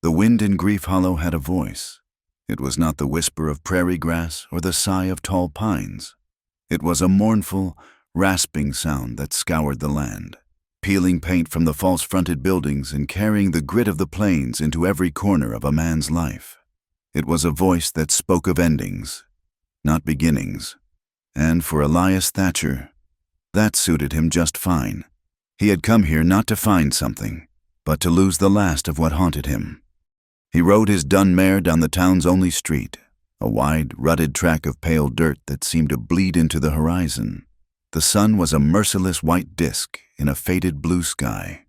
The wind in Grief Hollow had a voice. It was not the whisper of prairie grass or the sigh of tall pines. It was a mournful, rasping sound that scoured the land, peeling paint from the false-fronted buildings and carrying the grit of the plains into every corner of a man's life. It was a voice that spoke of endings, not beginnings. And for Elias Thatcher, that suited him just fine. He had come here not to find something, but to lose the last of what haunted him. He rode his dun mare down the town's only street, a wide, rutted track of pale dirt that seemed to bleed into the horizon. The sun was a merciless white disk in a faded blue sky,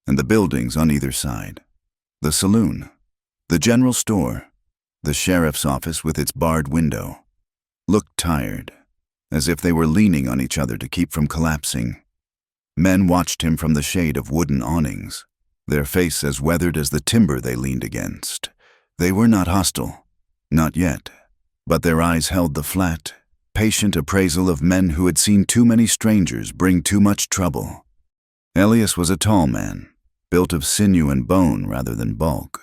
and the buildings on either side, the saloon, the general store, the sheriff's office with its barred window, looked tired, as if they were leaning on each other to keep from collapsing. Men watched him from the shade of wooden awnings, their face as weathered as the timber they leaned against. They were not hostile, not yet, but their eyes held the flat, patient appraisal of men who had seen too many strangers bring too much trouble. Elias was a tall man, built of sinew and bone rather than bulk,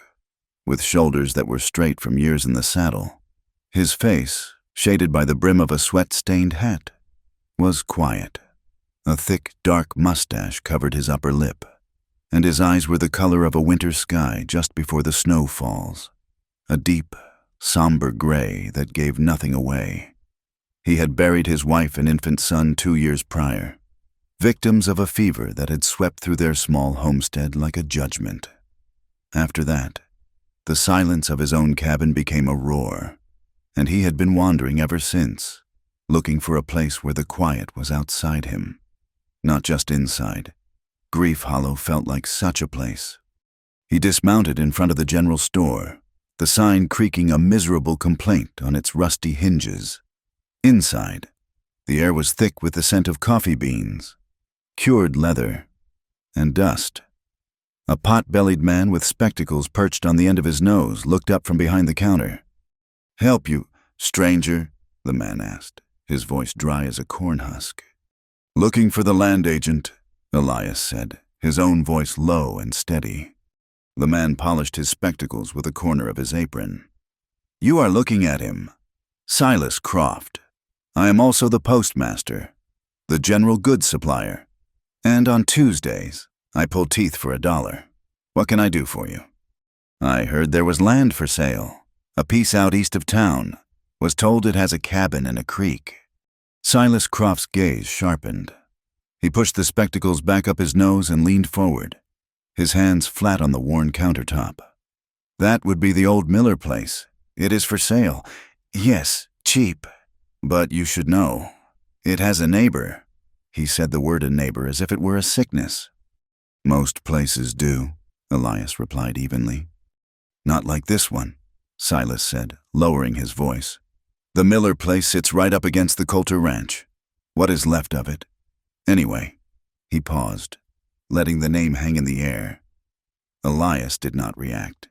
with shoulders that were straight from years in the saddle. His face, shaded by the brim of a sweat-stained hat, was quiet. A thick, dark mustache covered his upper lip, and his eyes were the color of a winter sky just before the snow falls, a deep, somber gray that gave nothing away. He had buried his wife and infant son 2 years prior, victims of a fever that had swept through their small homestead like a judgment. After that, the silence of his own cabin became a roar, and he had been wandering ever since, looking for a place where the quiet was outside him, not just inside. Grief Hollow felt like such a place. He dismounted in front of the general store, the sign creaking a miserable complaint on its rusty hinges. Inside, the air was thick with the scent of coffee beans, cured leather, and dust. A pot-bellied man with spectacles perched on the end of his nose looked up from behind the counter. "Help you, stranger?" the man asked, his voice dry as a corn husk. "Looking for the land agent," Elias said, his own voice low and steady. The man polished his spectacles with a corner of his apron. "You are looking at him. Silas Croft. I am also the postmaster, the general goods supplier. And on Tuesdays, I pull teeth for $1. What can I do for you?" "I heard there was land for sale. A piece out east of town. Was told it has a cabin in a creek." Silas Croft's gaze sharpened. He pushed the spectacles back up his nose and leaned forward, his hands flat on the worn countertop. "That would be the old Miller place. It is for sale. Yes, cheap. But you should know. It has a neighbor." He said the word "a neighbor" as if it were a sickness. "Most places do," Elias replied evenly. "Not like this one," Silas said, lowering his voice. "The Miller place sits right up against the Coulter Ranch. What is left of it. Anyway," he paused, letting the name hang in the air. Elias did not react.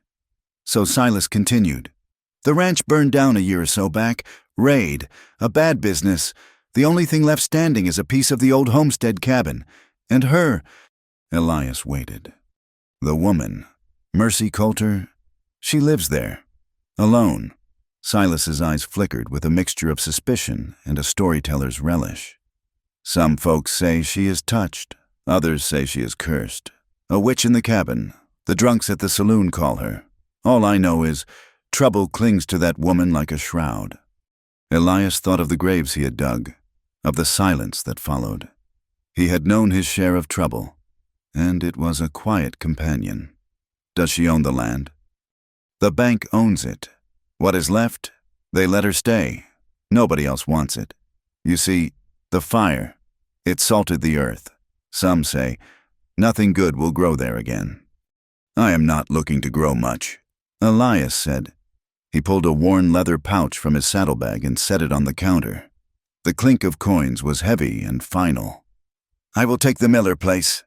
So Silas continued. "The ranch burned down a year or so back. Raid. A bad business. The only thing left standing is a piece of the old homestead cabin. And her—" Elias waited. "The woman, Mercy Coulter, she lives there. Alone." Silas's eyes flickered with a mixture of suspicion and a storyteller's relish. "Some folks say she is touched. Others say she is cursed. A witch in the cabin. The drunks at the saloon call her. All I know is, trouble clings to that woman like a shroud." Elias thought of the graves he had dug, of the silence that followed. He had known his share of trouble, and it was a quiet companion. "Does she own the land?" "The bank owns it. What is left, they let her stay. Nobody else wants it. You see, the fire, it salted the earth. Some say, nothing good will grow there again." "I am not looking to grow much," Elias said. He pulled a worn leather pouch from his saddlebag and set it on the counter. The clink of coins was heavy and final. "I will take the Miller place."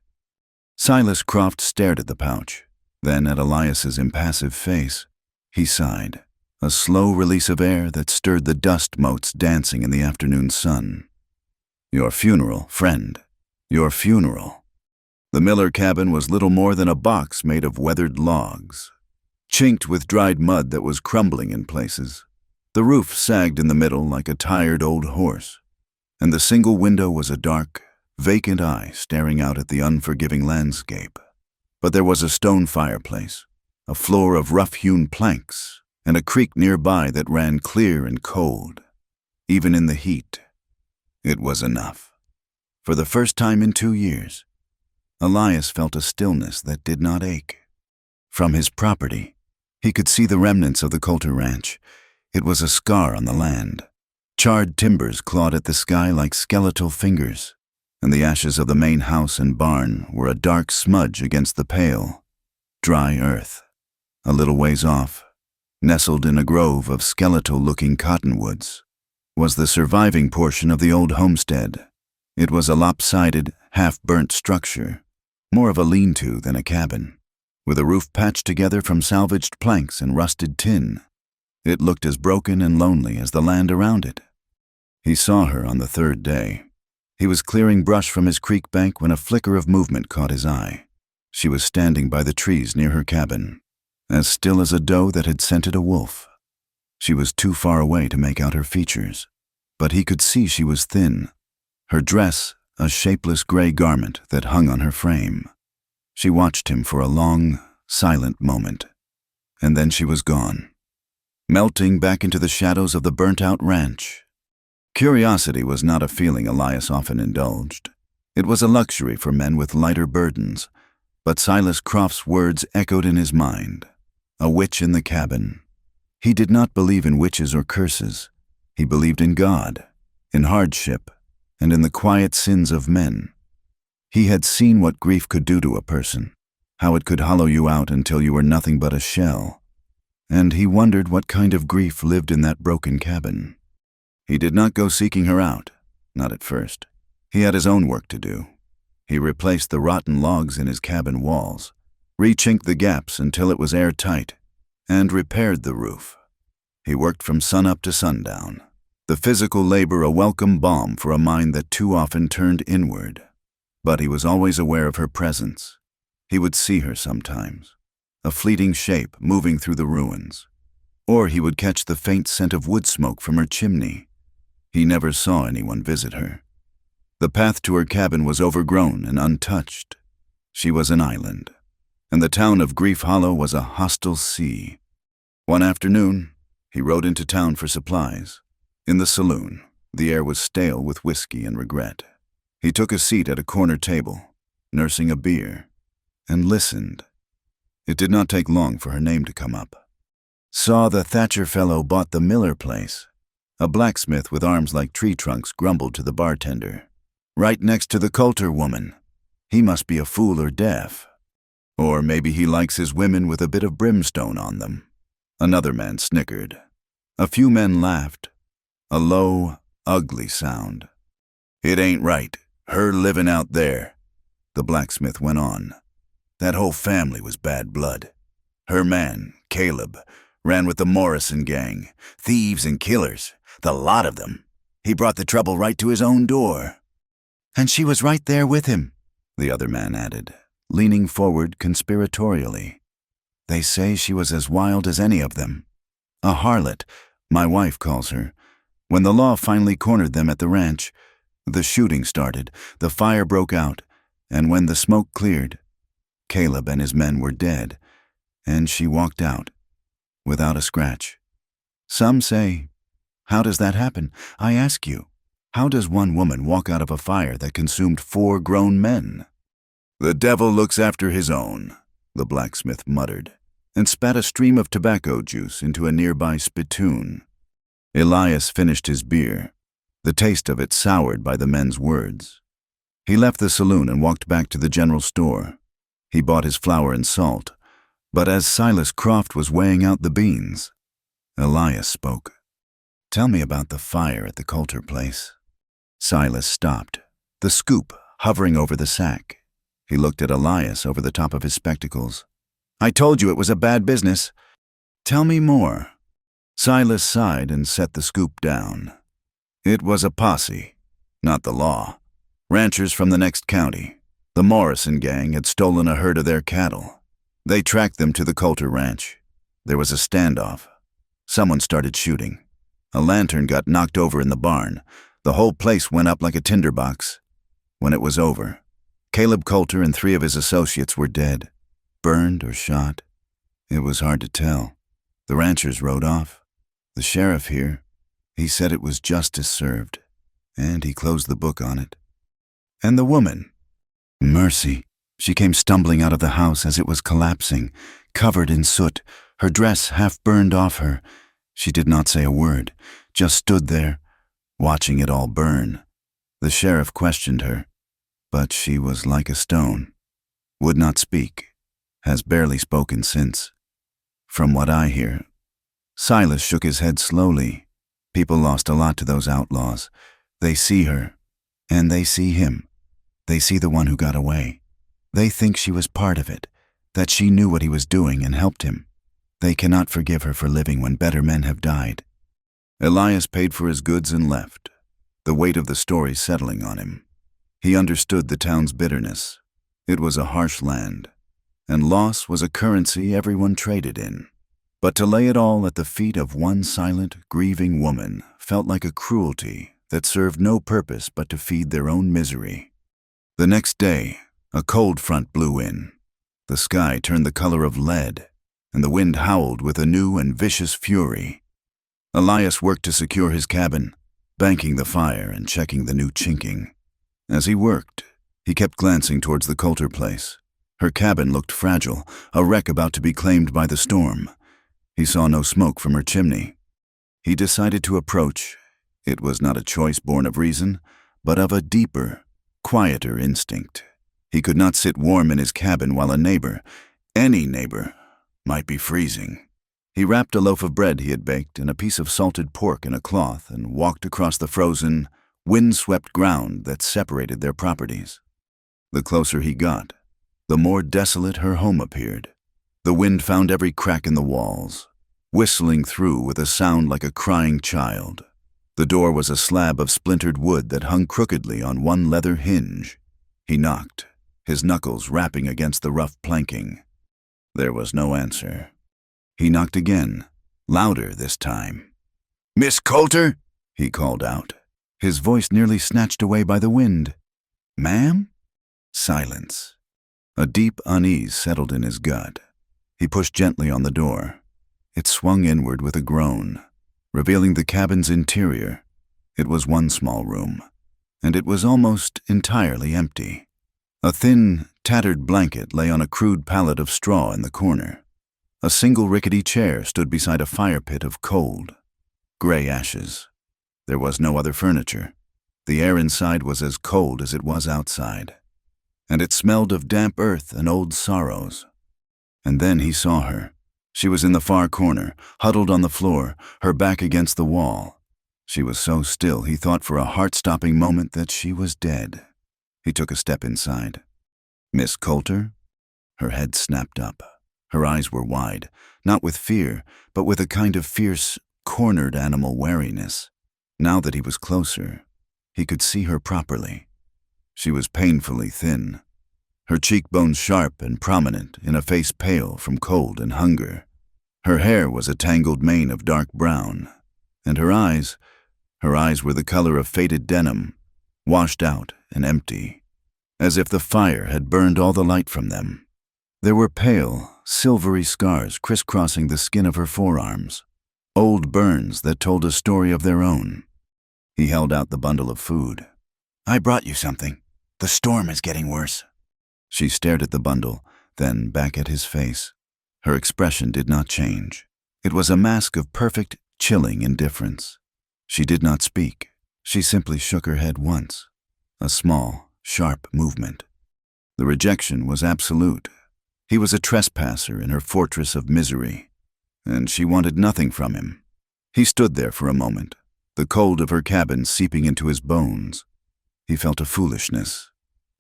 Silas Croft stared at the pouch, then at Elias's impassive face. He sighed, a slow release of air that stirred the dust motes dancing in the afternoon sun. "Your funeral, friend. Your funeral." The Miller cabin was little more than a box made of weathered logs. chinked with dried mud that was crumbling in places. The roof sagged in the middle like a tired old horse, and the single window was a dark, vacant eye staring out at the unforgiving landscape. But there was a stone fireplace, a floor of rough-hewn planks, and a creek nearby that ran clear and cold. Even in the heat, it was enough. For the first time in 2 years, Elias felt a stillness that did not ache. From his property, he could see the remnants of the Coulter Ranch. It was a scar on the land. Charred timbers clawed at the sky like skeletal fingers, and the ashes of the main house and barn were a dark smudge against the pale, dry earth. A little ways off, nestled in a grove of skeletal-looking cottonwoods, was the surviving portion of the old homestead. It was a lopsided, half-burnt structure, more of a lean-to than a cabin, with a roof patched together from salvaged planks and rusted tin. It looked as broken and lonely as the land around it. He saw her on the third day. He was clearing brush from his creek bank when a flicker of movement caught his eye. She was standing by the trees near her cabin, as still as a doe that had scented a wolf. She was too far away to make out her features, but he could see she was thin, her dress a shapeless gray garment that hung on her frame. She watched him for a long, silent moment, and then she was gone, melting back into the shadows of the burnt-out ranch. Curiosity was not a feeling Elias often indulged. It was a luxury for men with lighter burdens, but Silas Croft's words echoed in his mind. A witch in the cabin. He did not believe in witches or curses. He believed in God, in hardship, and in the quiet sins of men. He had seen what grief could do to a person, how it could hollow you out until you were nothing but a shell. And he wondered what kind of grief lived in that broken cabin. He did not go seeking her out, not at first. He had his own work to do. He replaced the rotten logs in his cabin walls, re-chinked the gaps until it was airtight, and repaired the roof. He worked from sunup to sundown, the physical labor a welcome balm for a mind that too often turned inward. But he was always aware of her presence. He would see her sometimes, a fleeting shape moving through the ruins. Or he would catch the faint scent of wood smoke from her chimney. He never saw anyone visit her. The path to her cabin was overgrown and untouched. She was an island, and the town of Grief Hollow was a hostile sea. One afternoon, he rode into town for supplies. In the saloon, the air was stale with whiskey and regret. He took a seat at a corner table, nursing a beer, and listened. It did not take long for her name to come up. Saw the Thatcher fellow bought the Miller place. A blacksmith with arms like tree trunks grumbled to the bartender. Right next to the Coulter woman. He must be a fool or deaf. Or maybe he likes his women with a bit of brimstone on them. Another man snickered. A few men laughed. A low, ugly sound. It ain't right. Her living out there, the blacksmith went on. That whole family was bad blood. Her man, Caleb, ran with the Morrison gang, thieves and killers, the lot of them. He brought the trouble right to his own door. And she was right there with him, the other man added, leaning forward conspiratorially. They say she was as wild as any of them. A harlot, my wife calls her. When the law finally cornered them at the ranch, the shooting started, the fire broke out, and when the smoke cleared, Caleb and his men were dead, and she walked out, without a scratch. Some say, how does that happen? I ask you, how does one woman walk out of a fire that consumed 4 grown men? The devil looks after his own, the blacksmith muttered, and spat a stream of tobacco juice into a nearby spittoon. Elias finished his beer, the taste of it soured by the men's words. He left the saloon and walked back to the general store. He bought his flour and salt, but as Silas Croft was weighing out the beans, Elias spoke. Tell me about the fire at the Coulter place. Silas stopped, the scoop hovering over the sack. He looked at Elias over the top of his spectacles. I told you it was a bad business. Tell me more. Silas sighed and set the scoop down. It was a posse, not the law. Ranchers from the next county. The Morrison gang had stolen a herd of their cattle. They tracked them to the Coulter ranch. There was a standoff. Someone started shooting. A lantern got knocked over in the barn. The whole place went up like a tinderbox. When it was over, Caleb Coulter and 3 of his associates were dead, burned or shot. It was hard to tell. The ranchers rode off. The sheriff here, he said it was justice served, and he closed the book on it. And the woman, Mercy, she came stumbling out of the house as it was collapsing, covered in soot, her dress half burned off her. She did not say a word, just stood there, watching it all burn. The sheriff questioned her, but she was like a stone, would not speak, has barely spoken since. From what I hear, Silas shook his head slowly. People lost a lot to those outlaws. They see her, and they see him. They see the one who got away. They think she was part of it, that she knew what he was doing and helped him. They cannot forgive her for living when better men have died. Elias paid for his goods and left, the weight of the story settling on him. He understood the town's bitterness. It was a harsh land, and loss was a currency everyone traded in. But to lay it all at the feet of one silent, grieving woman felt like a cruelty that served no purpose but to feed their own misery. The next day, a cold front blew in. The sky turned the color of lead, and the wind howled with a new and vicious fury. Elias worked to secure his cabin, banking the fire and checking the new chinking. As he worked, he kept glancing towards the Coulter place. Her cabin looked fragile, a wreck about to be claimed by the storm. He saw no smoke from her chimney. He decided to approach. It was not a choice born of reason, but of a deeper, quieter instinct. He could not sit warm in his cabin while a neighbor, any neighbor, might be freezing. He wrapped a loaf of bread he had baked and a piece of salted pork in a cloth and walked across the frozen, wind-swept ground that separated their properties. The closer he got, the more desolate her home appeared. The wind found every crack in the walls, whistling through with a sound like a crying child. The door was a slab of splintered wood that hung crookedly on one leather hinge. He knocked, his knuckles rapping against the rough planking. There was no answer. He knocked again, louder this time. "Miss Coulter?" he called out, his voice nearly snatched away by the wind. "Ma'am?" Silence. A deep unease settled in his gut. He pushed gently on the door. It swung inward with a groan, revealing the cabin's interior. It was one small room, and it was almost entirely empty. A thin, tattered blanket lay on a crude pallet of straw in the corner. A single rickety chair stood beside a fire pit of cold, gray ashes. There was no other furniture. The air inside was as cold as it was outside, and it smelled of damp earth and old sorrows. And then he saw her. She was in the far corner, huddled on the floor, her back against the wall. She was so still he thought for a heart-stopping moment that she was dead. He took a step inside. "Miss Coulter?" Her head snapped up. Her eyes were wide, not with fear, but with a kind of fierce, cornered animal wariness. Now that he was closer, he could see her properly. She was painfully thin, her cheekbones sharp and prominent in a face pale from cold and hunger. Her hair was a tangled mane of dark brown, and her eyes were the color of faded denim, washed out and empty, as if the fire had burned all the light from them. There were pale, silvery scars crisscrossing the skin of her forearms, old burns that told a story of their own. He held out the bundle of food. "I brought you something. The storm is getting worse." She stared at the bundle, then back at his face. Her expression did not change. It was a mask of perfect, chilling indifference. She did not speak. She simply shook her head once, a small, sharp movement. The rejection was absolute. He was a trespasser in her fortress of misery, and she wanted nothing from him. He stood there for a moment, the cold of her cabin seeping into his bones. He felt a foolishness,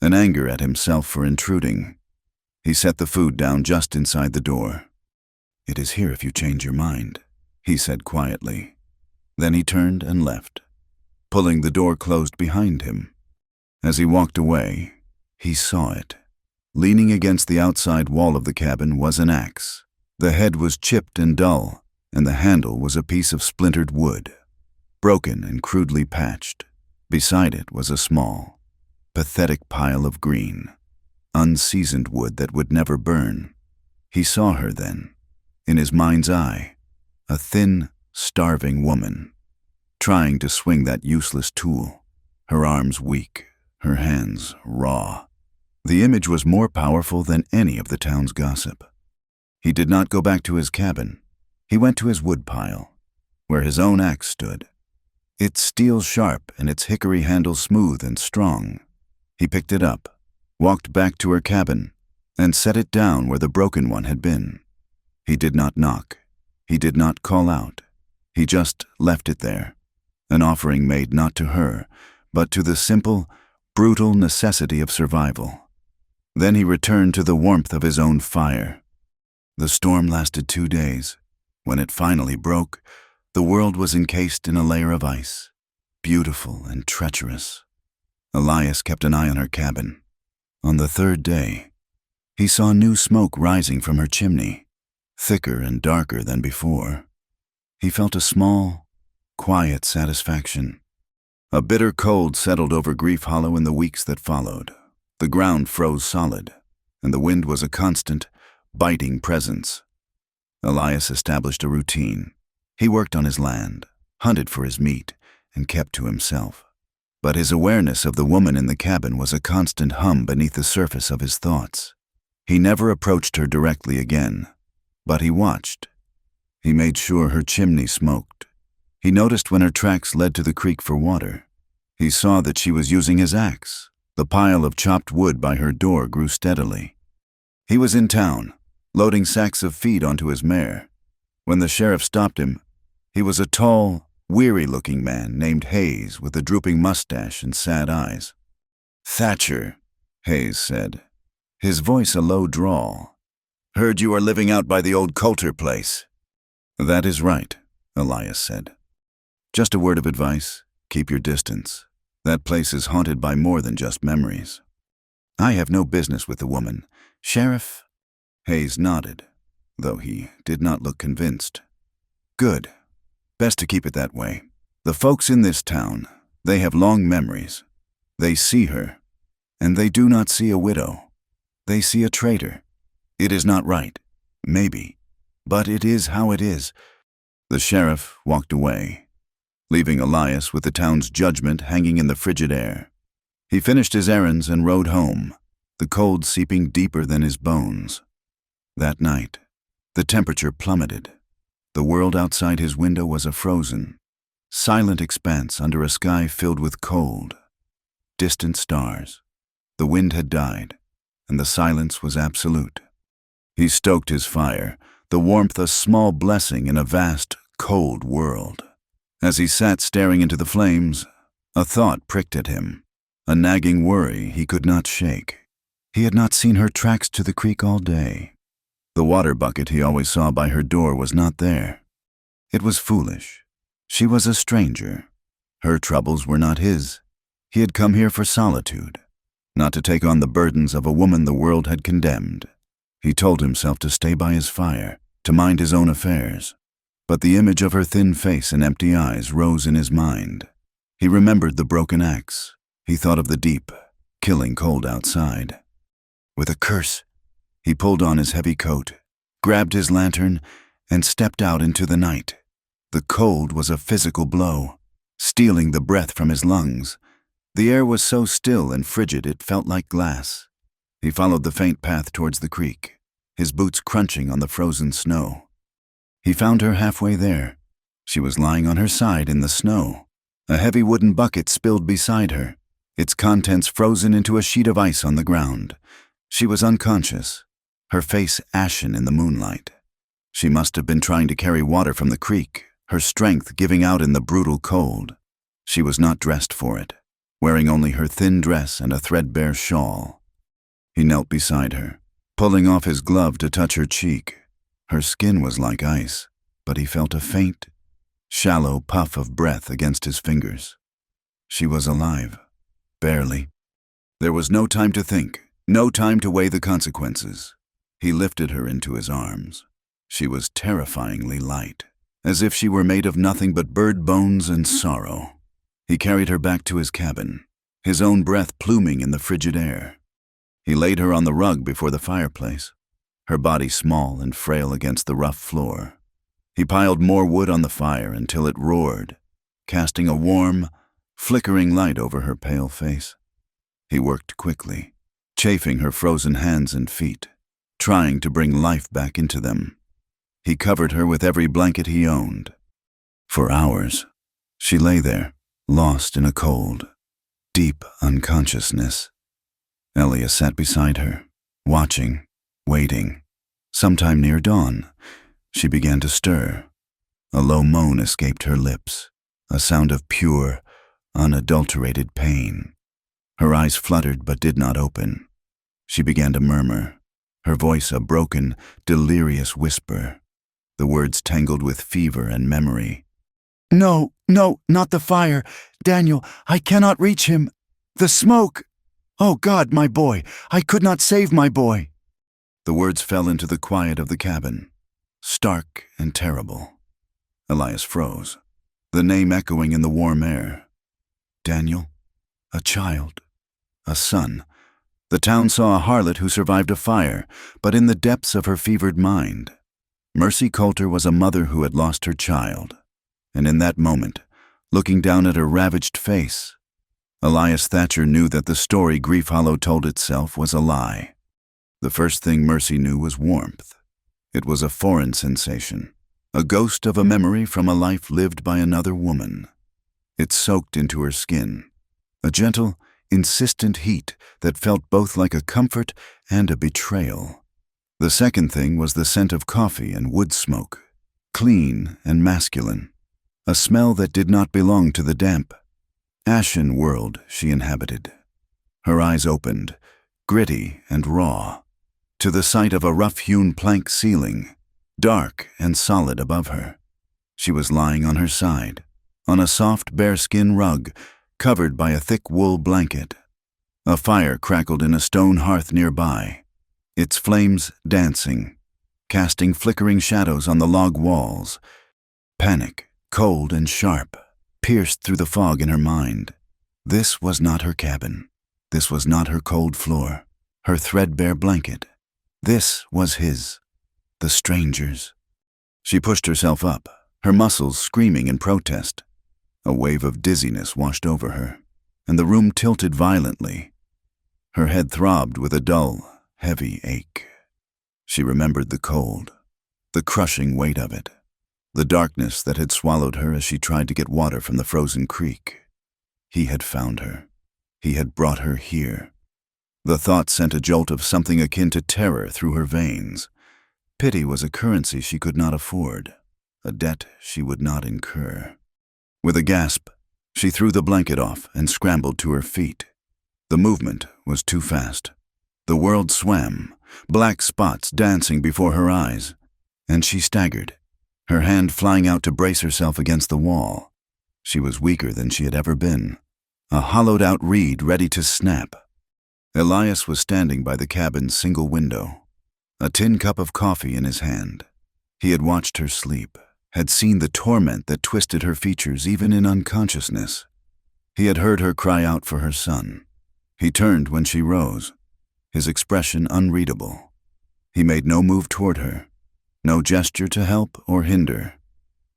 an anger at himself for intruding. He set the food down just inside the door. "It is here if you change your mind," he said quietly. Then he turned and left, pulling the door closed behind him. As he walked away, he saw it. Leaning against the outside wall of the cabin was an axe, The head was chipped and dull, and the handle was a piece of splintered wood, broken and crudely patched. Beside it was a small, pathetic pile of green, unseasoned wood that would never burn. He saw her then, in his mind's eye, a thin, starving woman, trying to swing that useless tool, her arms weak, her hands raw. The image was more powerful than any of the town's gossip. He did not go back to his cabin. He went to his woodpile, where his own axe stood, its steel sharp and its hickory handle smooth and strong. He picked it up, walked back to her cabin, and set it down where the broken one had been. He did not knock. He did not call out. He just left it there, an offering made not to her, but to the simple, brutal necessity of survival. Then he returned to the warmth of his own fire. The storm lasted 2 days. When it finally broke, the world was encased in a layer of ice, beautiful and treacherous. Elias kept an eye on her cabin. On the 3rd day, he saw new smoke rising from her chimney, thicker and darker than before. He felt a small, quiet satisfaction. A bitter cold settled over Grief Hollow in the weeks that followed. The ground froze solid, and the wind was a constant, biting presence. Elias established a routine. He worked on his land, hunted for his meat, and kept to himself. But his awareness of the woman in the cabin was a constant hum beneath the surface of his thoughts. He never approached her directly again, but he watched. He made sure her chimney smoked. He noticed when her tracks led to the creek for water. He saw that she was using his axe. The pile of chopped wood by her door grew steadily. He was in town, loading sacks of feed onto his mare. When the sheriff stopped him, he was a tall, weary-looking man named Hayes with a drooping mustache and sad eyes. "Thatcher," Hayes said, his voice a low drawl. "Heard you are living out by the old Coulter place." "That is right," Elias said. "Just a word of advice, keep your distance. That place is haunted by more than just memories." "I have no business with the woman, Sheriff." Hayes nodded, though he did not look convinced. "Good. Best to keep it that way. The folks in this town, they have long memories. They see her, and they do not see a widow. They see a traitor. It is not right, maybe, but it is how it is." The sheriff walked away, leaving Elias with the town's judgment hanging in the frigid air. He finished his errands and rode home, the cold seeping deeper than his bones. That night, the temperature plummeted. The world outside his window was a frozen, silent expanse under a sky filled with cold, distant stars. The wind had died, and the silence was absolute. He stoked his fire, the warmth a small blessing in a vast, cold world. As he sat staring into the flames, a thought pricked at him, a nagging worry he could not shake. He had not seen her tracks to the creek all day. The water bucket he always saw by her door was not there. It was foolish. She was a stranger. Her troubles were not his. He had come here for solitude, not to take on the burdens of a woman the world had condemned. He told himself to stay by his fire, to mind his own affairs. But the image of her thin face and empty eyes rose in his mind. He remembered the broken axe. He thought of the deep, killing cold outside. With a curse, he pulled on his heavy coat, grabbed his lantern, and stepped out into the night. The cold was a physical blow, stealing the breath from his lungs. The air was so still and frigid it felt like glass. He followed the faint path towards the creek, his boots crunching on the frozen snow. He found her halfway there. She was lying on her side in the snow. A heavy wooden bucket spilled beside her, its contents frozen into a sheet of ice on the ground. She was unconscious, her face ashen in the moonlight. She must have been trying to carry water from the creek, her strength giving out in the brutal cold. She was not dressed for it, wearing only her thin dress and a threadbare shawl. He knelt beside her, pulling off his glove to touch her cheek. Her skin was like ice, but he felt a faint, shallow puff of breath against his fingers. She was alive, barely. There was no time to think, no time to weigh the consequences. He lifted her into his arms. She was terrifyingly light, as if she were made of nothing but bird bones and sorrow. He carried her back to his cabin, his own breath pluming in the frigid air. He laid her on the rug before the fireplace, her body small and frail against the rough floor. He piled more wood on the fire until it roared, casting a warm, flickering light over her pale face. He worked quickly, chafing her frozen hands and feet, trying to bring life back into them. He covered her with every blanket he owned. For hours, she lay there, lost in a cold, deep unconsciousness. Elias sat beside her, watching, waiting. Sometime near dawn, she began to stir. A low moan escaped her lips, a sound of pure, unadulterated pain. Her eyes fluttered but did not open. She began to murmur, her voice a broken, delirious whisper, the words tangled with fever and memory. "No, no, not the fire. Daniel, I cannot reach him. The smoke! Oh God, my boy! I could not save my boy!" The words fell into the quiet of the cabin, stark and terrible. Elias froze, the name echoing in the warm air. Daniel? A child? A son? The town saw a harlot who survived a fire, but in the depths of her fevered mind, Mercy Coulter was a mother who had lost her child. And in that moment, looking down at her ravaged face, Elias Thatcher knew that the story Grief Hollow told itself was a lie. The first thing Mercy knew was warmth. It was a foreign sensation, a ghost of a memory from a life lived by another woman. It soaked into her skin, a gentle, insistent heat that felt both like a comfort and a betrayal. The second thing was the scent of coffee and wood smoke, clean and masculine, a smell that did not belong to the damp, ashen world she inhabited. Her eyes opened, gritty and raw, to the sight of a rough-hewn plank ceiling, dark and solid above her. She was lying on her side, on a soft bearskin rug, covered by a thick wool blanket. A fire crackled in a stone hearth nearby, its flames dancing, casting flickering shadows on the log walls. Panic, cold and sharp, pierced through the fog in her mind. This was not her cabin. This was not her cold floor, her threadbare blanket. This was his, the stranger's. She pushed herself up, her muscles screaming in protest. A wave of dizziness washed over her, and the room tilted violently. Her head throbbed with a dull, heavy ache. She remembered the cold, the crushing weight of it, the darkness that had swallowed her as she tried to get water from the frozen creek. He had found her. He had brought her here. The thought sent a jolt of something akin to terror through her veins. Pity was a currency she could not afford, a debt she would not incur. With a gasp, she threw the blanket off and scrambled to her feet. The movement was too fast. The world swam, black spots dancing before her eyes, and she staggered, her hand flying out to brace herself against the wall. She was weaker than she had ever been, a hollowed-out reed ready to snap. Elias was standing by the cabin's single window, a tin cup of coffee in his hand. He had watched her sleep, had seen the torment that twisted her features even in unconsciousness. He had heard her cry out for her son. He turned when she rose, his expression unreadable. He made no move toward her, no gesture to help or hinder.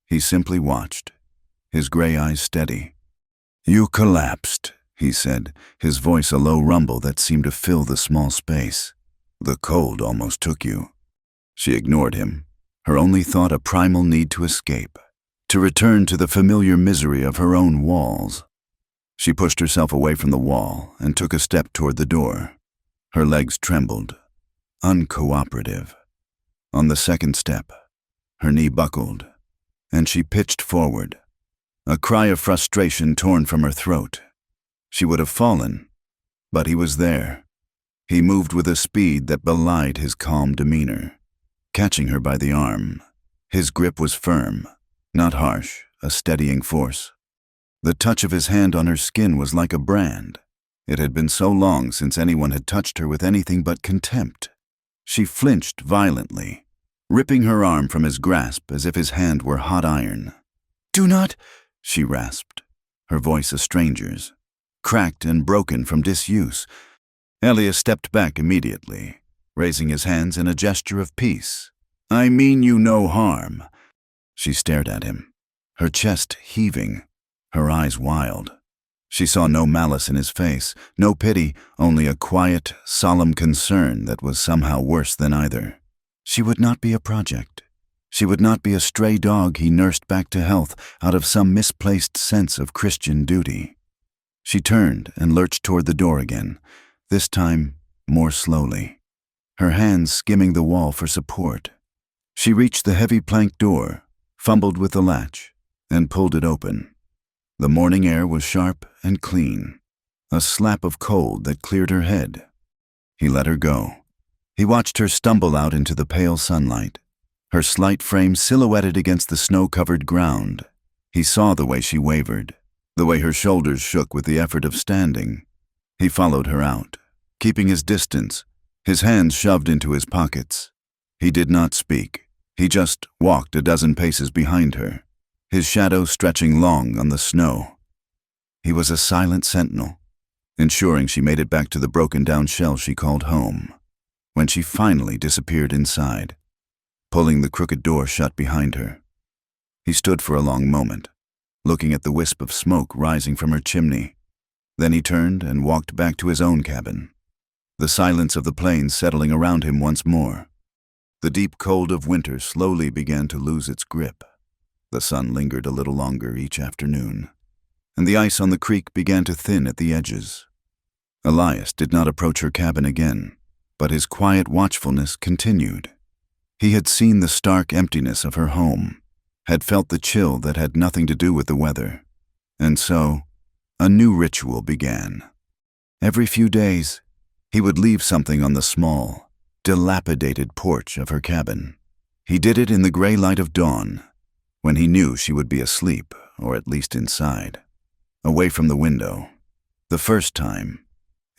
He simply watched, his gray eyes steady. "You collapsed," he said, his voice a low rumble that seemed to fill the small space. "The cold almost took you." She ignored him, her only thought a primal need to escape, to return to the familiar misery of her own walls. She pushed herself away from the wall and took a step toward the door. Her legs trembled, uncooperative. On the second step, her knee buckled, and she pitched forward, a cry of frustration torn from her throat. She would have fallen, but he was there. He moved with a speed that belied his calm demeanor, catching her by the arm. His grip was firm, not harsh, a steadying force. The touch of his hand on her skin was like a brand. It had been so long since anyone had touched her with anything but contempt. She flinched violently, ripping her arm from his grasp as if his hand were hot iron. "Do not," she rasped, her voice a stranger's, cracked and broken from disuse. Elias stepped back immediately, raising his hands in a gesture of peace. "I mean you no harm." She stared at him, her chest heaving, her eyes wild. She saw no malice in his face, no pity, only a quiet, solemn concern that was somehow worse than either. She would not be a project. She would not be a stray dog he nursed back to health out of some misplaced sense of Christian duty. She turned and lurched toward the door again, this time more slowly, her hands skimming the wall for support. She reached the heavy plank door, fumbled with the latch, and pulled it open. The morning air was sharp and clean, a slap of cold that cleared her head. He let her go. He watched her stumble out into the pale sunlight, her slight frame silhouetted against the snow-covered ground. He saw the way she wavered, the way her shoulders shook with the effort of standing. He followed her out, keeping his distance, his hands shoved into his pockets. He did not speak. He just walked a dozen paces behind her, his shadow stretching long on the snow. He was a silent sentinel, ensuring she made it back to the broken-down shell she called home. When she finally disappeared inside, pulling the crooked door shut behind her, he stood for a long moment, looking at the wisp of smoke rising from her chimney. Then he turned and walked back to his own cabin, the silence of the plains settling around him once more. The deep cold of winter slowly began to lose its grip. The sun lingered a little longer each afternoon, and the ice on the creek began to thin at the edges. Elias did not approach her cabin again, but his quiet watchfulness continued. He had seen the stark emptiness of her home, had felt the chill that had nothing to do with the weather, and so a new ritual began. Every few days, he would leave something on the small, dilapidated porch of her cabin. He did it in the gray light of dawn, when he knew she would be asleep, or at least inside, away from the window. The first time,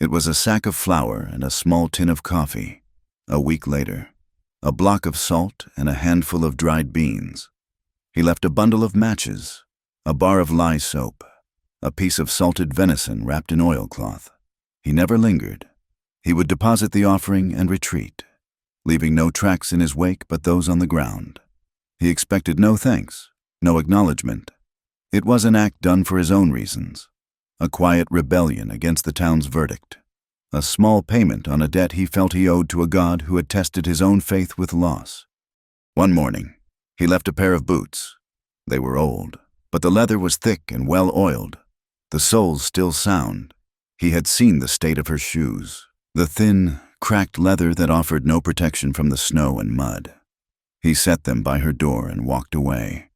it was a sack of flour and a small tin of coffee. A week later, a block of salt and a handful of dried beans. He left a bundle of matches, a bar of lye soap, a piece of salted venison wrapped in oilcloth. He never lingered. He would deposit the offering and retreat, leaving no tracks in his wake but those on the ground. He expected no thanks, no acknowledgement. It was an act done for his own reasons, a quiet rebellion against the town's verdict, a small payment on a debt he felt he owed to a God who had tested his own faith with loss. One morning, he left a pair of boots. They were old, but the leather was thick and well-oiled, the soles still sound. He had seen the state of her shoes, the thin, cracked leather that offered no protection from the snow and mud. He set them by her door and walked away,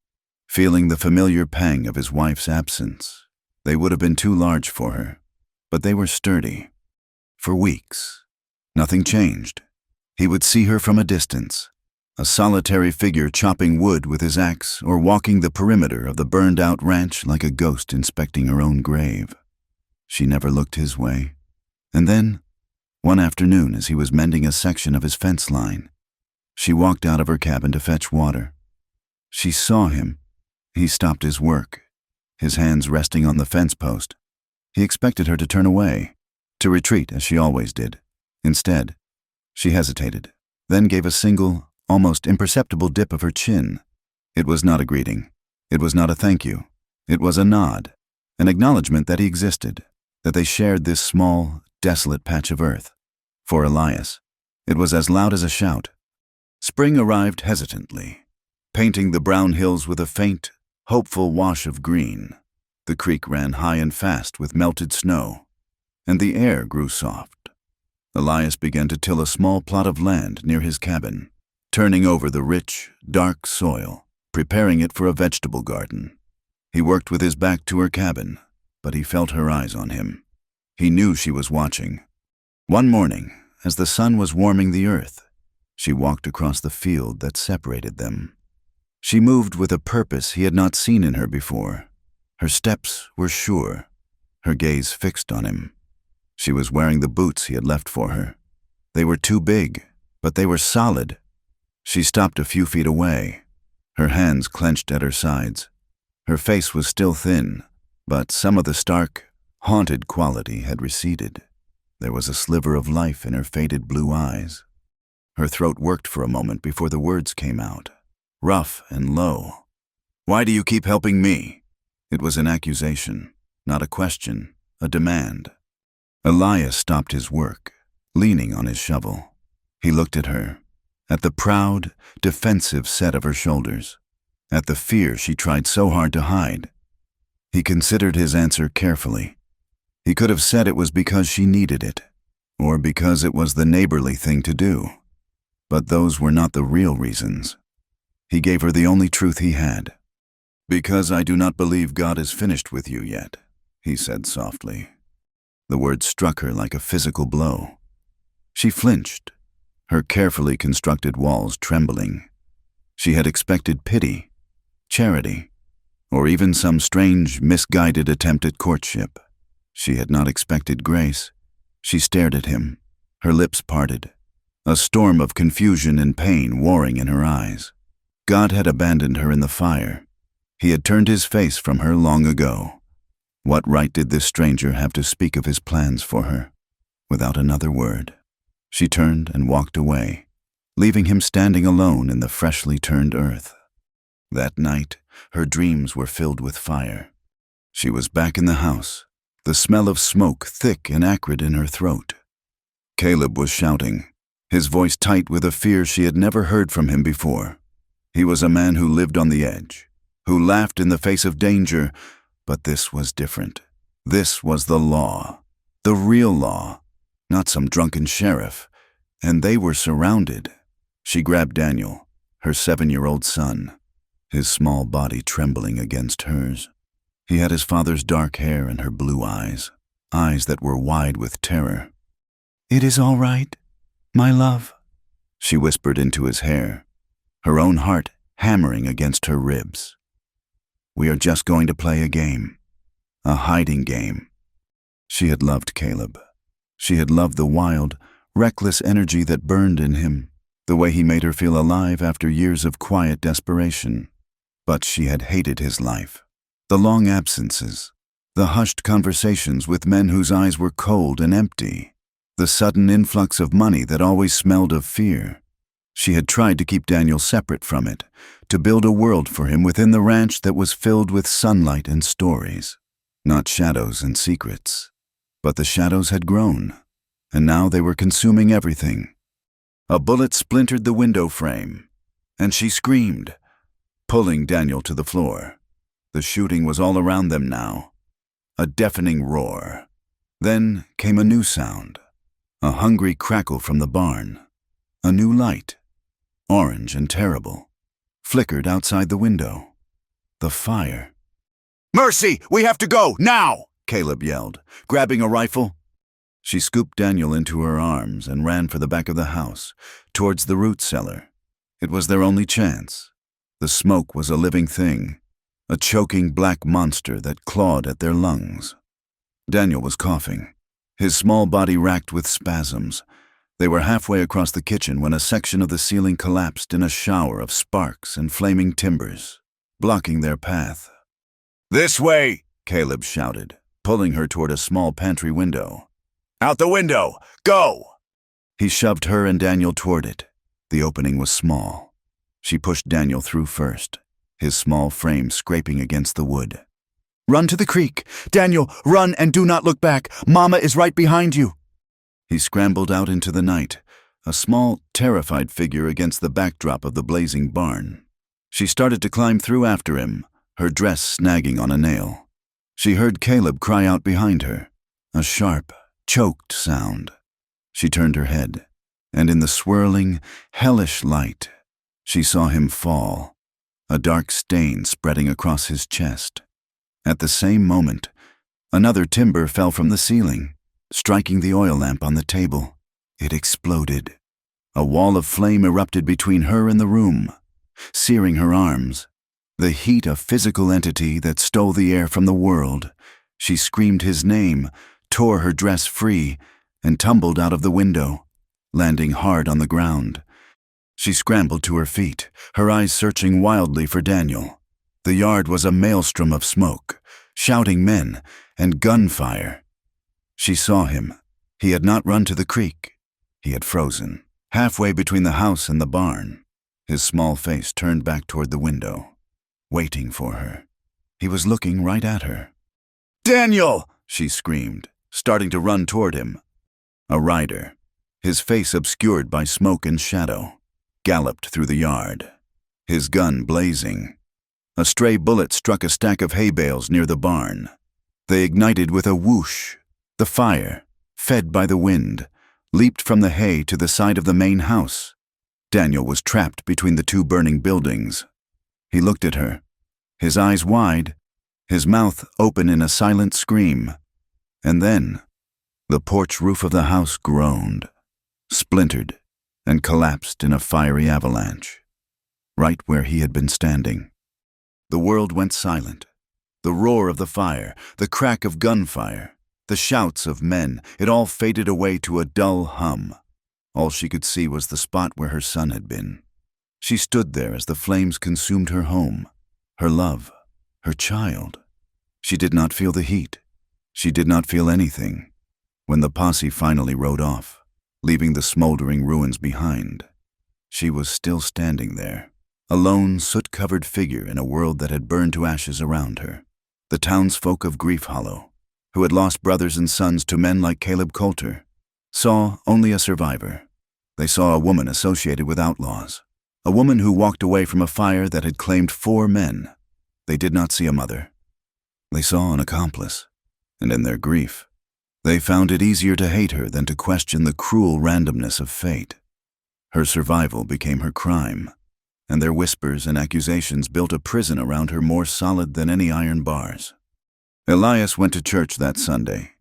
feeling the familiar pang of his wife's absence. They would have been too large for her, but they were sturdy. For weeks, nothing changed. He would see her from a distance, a solitary figure chopping wood with his axe or walking the perimeter of the burned-out ranch like a ghost inspecting her own grave. She never looked his way. And then, one afternoon as he was mending a section of his fence line, she walked out of her cabin to fetch water. She saw him. He stopped his work, his hands resting on the fence post. He expected her to turn away, to retreat as she always did. Instead, she hesitated, then gave a single, almost imperceptible dip of her chin. It was not a greeting. It was not a thank you. It was a nod, an acknowledgement that he existed, that they shared this small, desolate patch of earth. For Elias, it was as loud as a shout. Spring arrived hesitantly, painting the brown hills with a faint, hopeful wash of green. The creek ran high and fast with melted snow, and the air grew soft. Elias began to till a small plot of land near his cabin, turning over the rich, dark soil, preparing it for a vegetable garden. He worked with his back to her cabin, but he felt her eyes on him. He knew she was watching. One morning, as the sun was warming the earth, she walked across the field that separated them. She moved with a purpose he had not seen in her before. Her steps were sure, her gaze fixed on him. She was wearing the boots he had left for her. They were too big, but they were solid. She stopped a few feet away, her hands clenched at her sides. Her face was still thin, but some of the stark, haunted quality had receded. There was a sliver of life in her faded blue eyes. Her throat worked for a moment before the words came out, rough and low. "Why do you keep helping me?" It was an accusation, not a question, a demand. Elias stopped his work, leaning on his shovel. He looked at her, at the proud, defensive set of her shoulders, at the fear she tried so hard to hide. He considered his answer carefully. He could have said it was because she needed it, or because it was the neighborly thing to do. But those were not the real reasons. He gave her the only truth he had. "Because I do not believe God is finished with you yet," he said softly. The words struck her like a physical blow. She flinched, her carefully constructed walls trembling. She had expected pity, charity, or even some strange, misguided attempt at courtship. She had not expected grace. She stared at him, her lips parted, a storm of confusion and pain warring in her eyes. God had abandoned her in the fire. He had turned his face from her long ago. What right did this stranger have to speak of his plans for her? Without another word, she turned and walked away, leaving him standing alone in the freshly turned earth. That night, her dreams were filled with fire. She was back in the house, the smell of smoke thick and acrid in her throat. Caleb was shouting, his voice tight with a fear she had never heard from him before. He was a man who lived on the edge, who laughed in the face of danger, but this was different. This was the law, the real law, not some drunken sheriff, and they were surrounded. She grabbed Daniel, her 7-year-old son, his small body trembling against hers. He had his father's dark hair and her blue eyes, eyes that were wide with terror. "It is all right, my love," she whispered into his hair, her own heart hammering against her ribs. "We are just going to play a game, a hiding game." She had loved Caleb. She had loved the wild, reckless energy that burned in him, the way he made her feel alive after years of quiet desperation. But she had hated his life, the long absences, the hushed conversations with men whose eyes were cold and empty, the sudden influx of money that always smelled of fear. She had tried to keep Daniel separate from it, to build a world for him within the ranch that was filled with sunlight and stories, not shadows and secrets. But the shadows had grown, and now they were consuming everything. A bullet splintered the window frame, and she screamed, pulling Daniel to the floor. The shooting was all around them now, a deafening roar. Then came a new sound, a hungry crackle from the barn. A new light, orange and terrible, flickered outside the window. The fire. "Mercy, we have to go, now!" Caleb yelled, grabbing a rifle. She scooped Daniel into her arms and ran for the back of the house, towards the root cellar. It was their only chance. The smoke was a living thing, a choking black monster that clawed at their lungs. Daniel was coughing, his small body racked with spasms. They were halfway across the kitchen when a section of the ceiling collapsed in a shower of sparks and flaming timbers, blocking their path. "This way!" Caleb shouted, pulling her toward a small pantry window. "Out the window! Go!" He shoved her and Daniel toward it. The opening was small. She pushed Daniel through first, his small frame scraping against the wood. "Run to the creek! Daniel, run and do not look back! Mama is right behind you!" He scrambled out into the night, a small, terrified figure against the backdrop of the blazing barn. She started to climb through after him, her dress snagging on a nail. She heard Caleb cry out behind her, a sharp, choked sound. She turned her head, and in the swirling, hellish light, she saw him fall, a dark stain spreading across his chest. At the same moment, another timber fell from the ceiling, striking the oil lamp on the table. It exploded. A wall of flame erupted between her and the room, searing her arms. The heat of physical entity that stole the air from the world. She screamed his name, tore her dress free, and tumbled out of the window, landing hard on the ground. She scrambled to her feet, her eyes searching wildly for Daniel. The yard was a maelstrom of smoke, shouting men, and gunfire. She saw him. He had not run to the creek. He had frozen, halfway between the house and the barn, his small face turned back toward the window, waiting for her. He was looking right at her. "Daniel!" she screamed, starting to run toward him. A rider, his face obscured by smoke and shadow, galloped through the yard, his gun blazing. A stray bullet struck a stack of hay bales near the barn. They ignited with a whoosh. The fire, fed by the wind, leaped from the hay to the side of the main house. Daniel was trapped between the two burning buildings. He looked at her, his eyes wide, his mouth open in a silent scream. And then, the porch roof of the house groaned, splintered, and collapsed in a fiery avalanche, right where he had been standing. The world went silent. The roar of the fire, the crack of gunfire, the shouts of men, it all faded away to a dull hum. All she could see was the spot where her son had been. She stood there as the flames consumed her home, her love, her child. She did not feel the heat. She did not feel anything. When the posse finally rode off, leaving the smoldering ruins behind, she was still standing there, a lone, soot-covered figure in a world that had burned to ashes around her. The townsfolk of Grief Hollow, who had lost brothers and sons to men like Caleb Coulter, saw only a survivor. They saw a woman associated with outlaws, a woman who walked away from a fire that had claimed 4 men. They did not see a mother. They saw an accomplice, and in their grief, they found it easier to hate her than to question the cruel randomness of fate. Her survival became her crime, and their whispers and accusations built a prison around her more solid than any iron bars. Elias went to church that Sunday.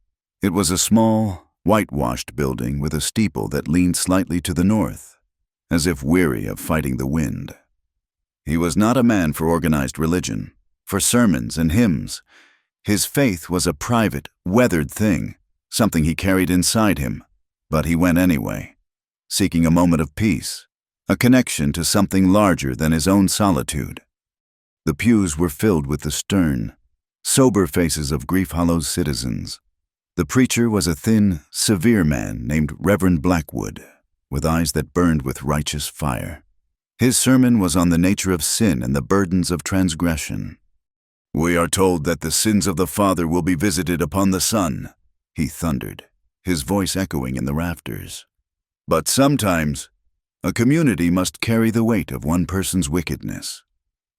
It was a small, whitewashed building with a steeple that leaned slightly to the north, as if weary of fighting the wind. He was not a man for organized religion, for sermons and hymns. His faith was a private, weathered thing, something he carried inside him, but he went anyway, seeking a moment of peace, a connection to something larger than his own solitude. The pews were filled with the stern, sober faces of Grief Hollow's citizens. The preacher was a thin, severe man named Reverend Blackwood, with eyes that burned with righteous fire. His sermon was on the nature of sin and the burdens of transgression. "We are told that the sins of the father will be visited upon the son," he thundered, his voice echoing in the rafters. "But sometimes, a community must carry the weight of one person's wickedness.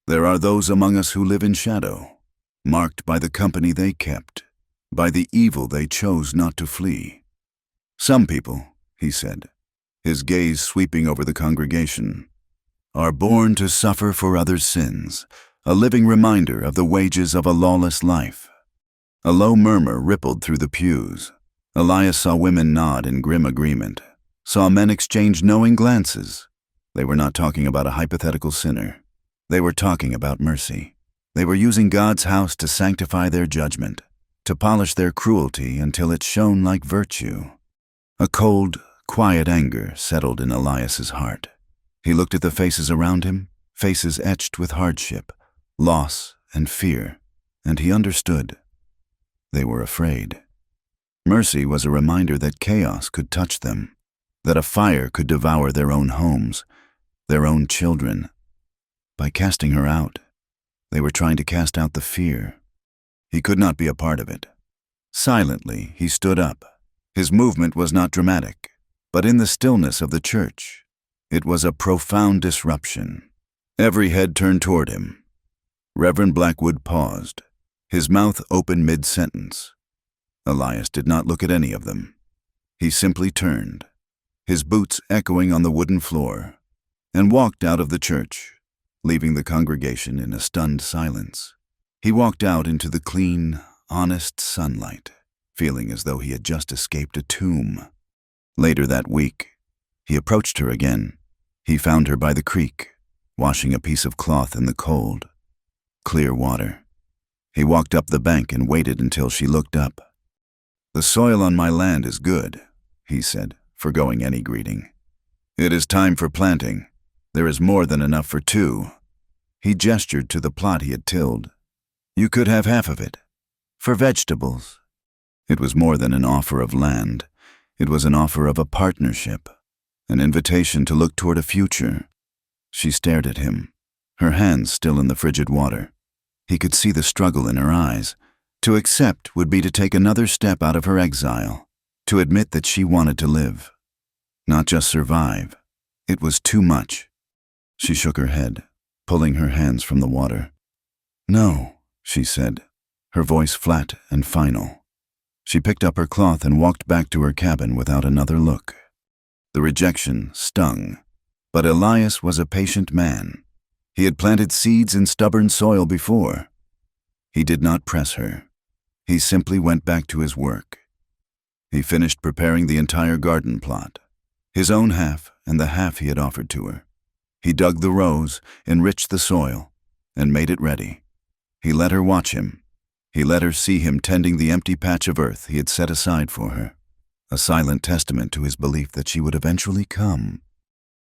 There are those among us who live in shadow, marked by the company they kept, by the evil they chose not to flee. Some people," he said, his gaze sweeping over the congregation, "are born to suffer for others' sins, a living reminder of the wages of a lawless life." A low murmur rippled through the pews. Elias saw women nod in grim agreement, saw men exchange knowing glances. They were not talking about a hypothetical sinner. They were talking about mercy. They were using God's house to sanctify their judgment, to polish their cruelty until it shone like virtue. A cold, quiet anger settled in Elias's heart. He looked at the faces around him, faces etched with hardship, loss, and fear, and he understood. They were afraid. Mercy was a reminder that chaos could touch them, that a fire could devour their own homes, their own children. By casting her out, they were trying to cast out the fear. He could not be a part of it. Silently, he stood up. His movement was not dramatic, but in the stillness of the church, it was a profound disruption. Every head turned toward him. Reverend Blackwood paused, his mouth open mid-sentence. Elias did not look at any of them. He simply turned, his boots echoing on the wooden floor, and walked out of the church, leaving the congregation in a stunned silence. He walked out into the clean, honest sunlight, feeling as though he had just escaped a tomb. Later that week, he approached her again. He found her by the creek, washing a piece of cloth in the cold, clear water. He walked up the bank and waited until she looked up. "The soil on my land is good," he said, forgoing any greeting. "It is time for planting. There is more than enough for two." He gestured to the plot he had tilled. "You could have half of it. For vegetables." It was more than an offer of land. It was an offer of a partnership, an invitation to look toward a future. She stared at him, her hands still in the frigid water. He could see the struggle in her eyes. To accept would be to take another step out of her exile, to admit that she wanted to live, not just survive. It was too much. She shook her head, pulling her hands from the water. "No," she said, her voice flat and final. She picked up her cloth and walked back to her cabin without another look. The rejection stung, but Elias was a patient man. He had planted seeds in stubborn soil before. He did not press her. He simply went back to his work. He finished preparing the entire garden plot, his own half and the half he had offered to her. He dug the rows, enriched the soil, and made it ready. He let her watch him. He let her see him tending the empty patch of earth he had set aside for her, a silent testament to his belief that she would eventually come.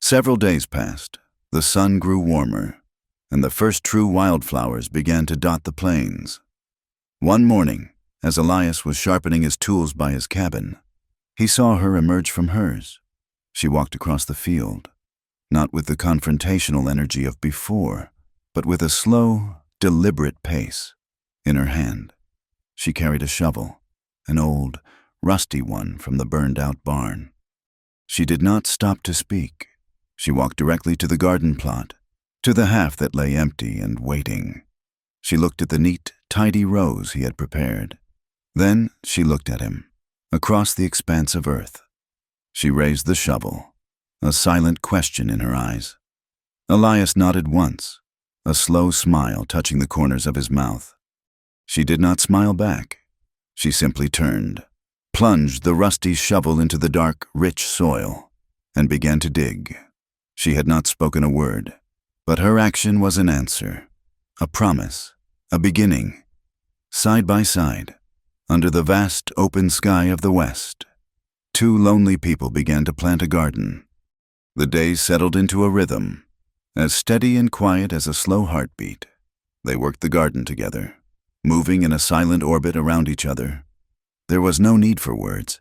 Several days passed. The sun grew warmer, and the first true wildflowers began to dot the plains. One morning, as Elias was sharpening his tools by his cabin, he saw her emerge from hers. She walked across the field, not with the confrontational energy of before, but with a slow, deliberate pace. In her hand, she carried a shovel, an old, rusty one from the burned-out barn. She did not stop to speak. She walked directly to the garden plot, to the half that lay empty and waiting. She looked at the neat, tidy rows he had prepared. Then she looked at him, across the expanse of earth. She raised the shovel, a silent question in her eyes. Elias nodded once, a slow smile touching the corners of his mouth. She did not smile back. She simply turned, plunged the rusty shovel into the dark, rich soil, and began to dig. She had not spoken a word, but her action was an answer, a promise, a beginning. Side by side, under the vast open sky of the West, two lonely people began to plant a garden. The days settled into a rhythm, as steady and quiet as a slow heartbeat. They worked the garden together, moving in a silent orbit around each other. There was no need for words.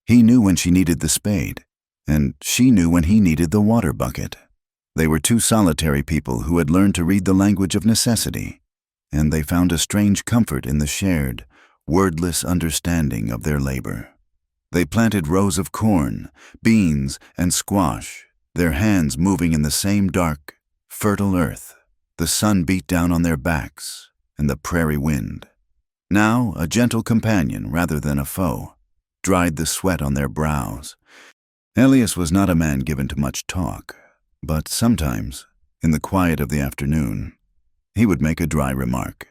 He knew when she needed the spade, and she knew when he needed the water bucket. They were two solitary people who had learned to read the language of necessity, and they found a strange comfort in the shared, wordless understanding of their labor. They planted rows of corn, beans, and squash, their hands moving in the same dark, fertile earth. The sun beat down on their backs, and the prairie wind, now a gentle companion rather than a foe, dried the sweat on their brows. Elias was not a man given to much talk, but sometimes, in the quiet of the afternoon, he would make a dry remark.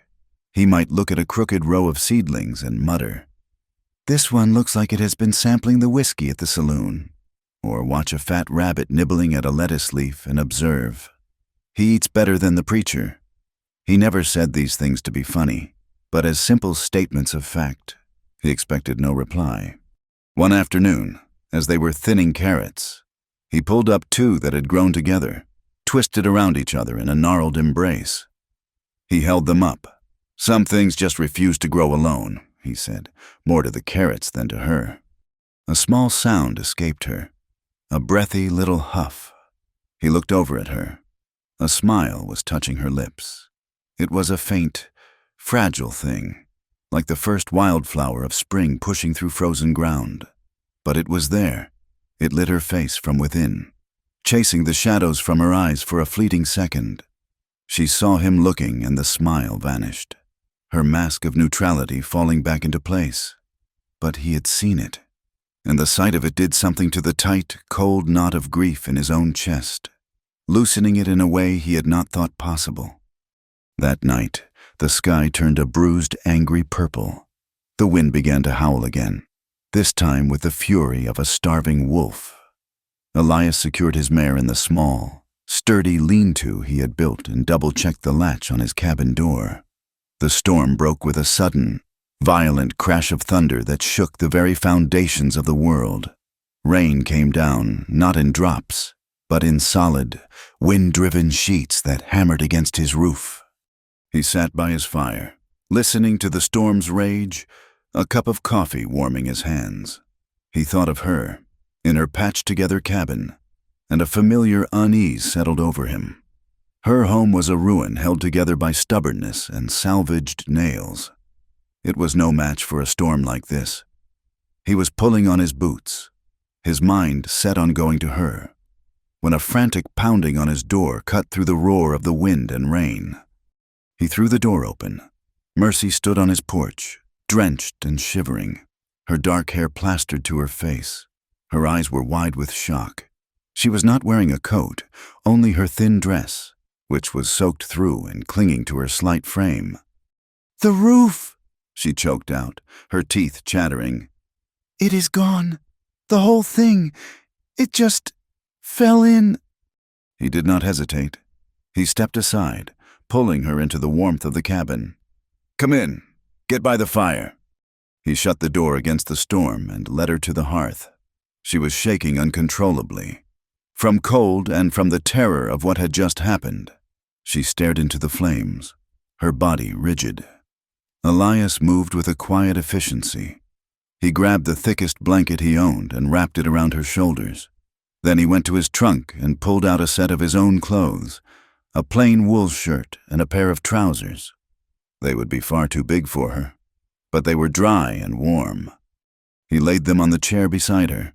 He might look at a crooked row of seedlings and mutter, "This one looks like it has been sampling the whiskey at the saloon," or watch a fat rabbit nibbling at a lettuce leaf and observe, "He eats better than the preacher." He never said these things to be funny, but as simple statements of fact. He expected no reply. One afternoon, as they were thinning carrots, he pulled up two that had grown together, twisted around each other in a gnarled embrace. He held them up. "Some things just refuse to grow alone," he said, more to the carrots than to her. A small sound escaped her, a breathy little huff. He looked over at her. A smile was touching her lips. It was a faint, fragile thing, like the first wildflower of spring pushing through frozen ground. But it was there. It lit her face from within, chasing the shadows from her eyes for a fleeting second. She saw him looking, and the smile vanished, her mask of neutrality falling back into place. But he had seen it, and the sight of it did something to the tight, cold knot of grief in his own chest, loosening it in a way he had not thought possible. That night, the sky turned a bruised, angry purple. The wind began to howl again, this time with the fury of a starving wolf. Elias secured his mare in the small, sturdy lean-to he had built and double-checked the latch on his cabin door. The storm broke with a sudden, violent crash of thunder that shook the very foundations of the world. Rain came down, not in drops, but in solid, wind-driven sheets that hammered against his roof. He sat by his fire, listening to the storm's rage, a cup of coffee warming his hands. He thought of her, in her patched-together cabin, and a familiar unease settled over him. Her home was a ruin held together by stubbornness and salvaged nails. It was no match for a storm like this. He was pulling on his boots, his mind set on going to her, when a frantic pounding on his door cut through the roar of the wind and rain. He threw the door open. Mercy stood on his porch, drenched and shivering, her dark hair plastered to her face. Her eyes were wide with shock. She was not wearing a coat, only her thin dress, which was soaked through and clinging to her slight frame. "The roof!" she choked out, her teeth chattering. "It is gone. The whole thing. It just fell in." He did not hesitate. He stepped aside, pulling her into the warmth of the cabin. "Come in. Get by the fire." He shut the door against the storm and led her to the hearth. She was shaking uncontrollably. From cold and from the terror of what had just happened, she stared into the flames, her body rigid. Elias moved with a quiet efficiency. He grabbed the thickest blanket he owned and wrapped it around her shoulders. Then he went to his trunk and pulled out a set of his own clothes, a plain wool shirt and a pair of trousers. They would be far too big for her, but they were dry and warm. He laid them on the chair beside her.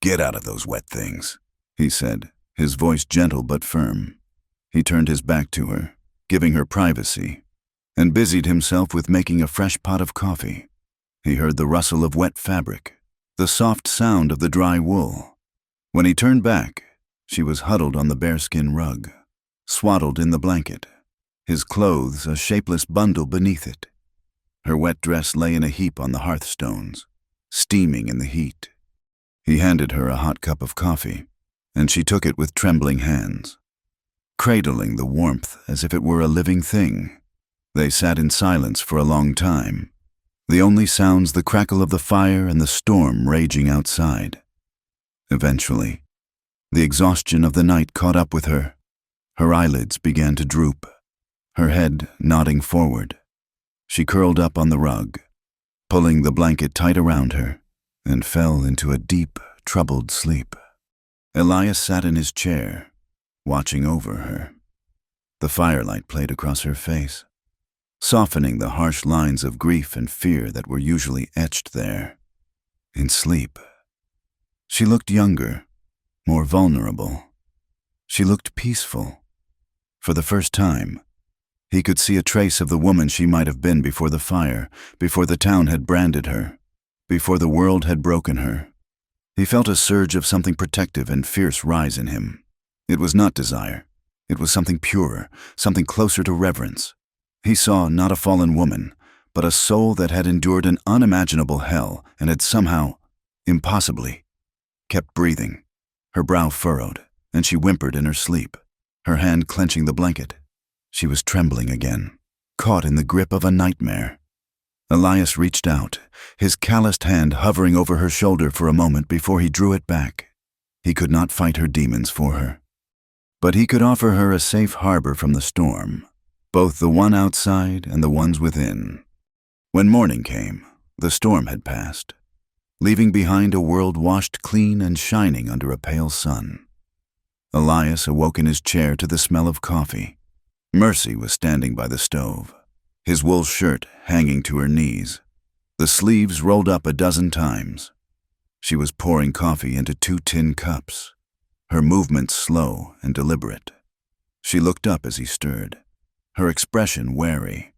"Get out of those wet things," he said, his voice gentle but firm. He turned his back to her, giving her privacy, and busied himself with making a fresh pot of coffee. He heard the rustle of wet fabric, the soft sound of the dry wool. When he turned back, she was huddled on the bearskin rug, swaddled in the blanket, his clothes a shapeless bundle beneath it. Her wet dress lay in a heap on the hearthstones, steaming in the heat. He handed her a hot cup of coffee, and she took it with trembling hands, cradling the warmth as if it were a living thing. They sat in silence for a long time, the only sounds the crackle of the fire and the storm raging outside. Eventually, the exhaustion of the night caught up with her. Her eyelids began to droop, her head nodding forward. She curled up on the rug, pulling the blanket tight around her, and fell into a deep, troubled sleep. Elias sat in his chair, watching over her. The firelight played across her face, softening the harsh lines of grief and fear that were usually etched there. In sleep, she looked younger, more vulnerable. She looked peaceful. For the first time, he could see a trace of the woman she might have been before the fire, before the town had branded her, before the world had broken her. He felt a surge of something protective and fierce rise in him. It was not desire. It was something purer, something closer to reverence. He saw not a fallen woman, but a soul that had endured an unimaginable hell and had somehow, impossibly, kept breathing. Her brow furrowed, and she whimpered in her sleep, her hand clenching the blanket. She was trembling again, caught in the grip of a nightmare. Elias reached out, his calloused hand hovering over her shoulder for a moment before he drew it back. He could not fight her demons for her, but he could offer her a safe harbor from the storm, both the one outside and the ones within. When morning came, the storm had passed, leaving behind a world washed clean and shining under a pale sun. Elias awoke in his chair to the smell of coffee. Mercy was standing by the stove, his wool shirt hanging to her knees, the sleeves rolled up a dozen times. She was pouring coffee into 2 tin cups, her movements slow and deliberate. She looked up as he stirred, her expression wary,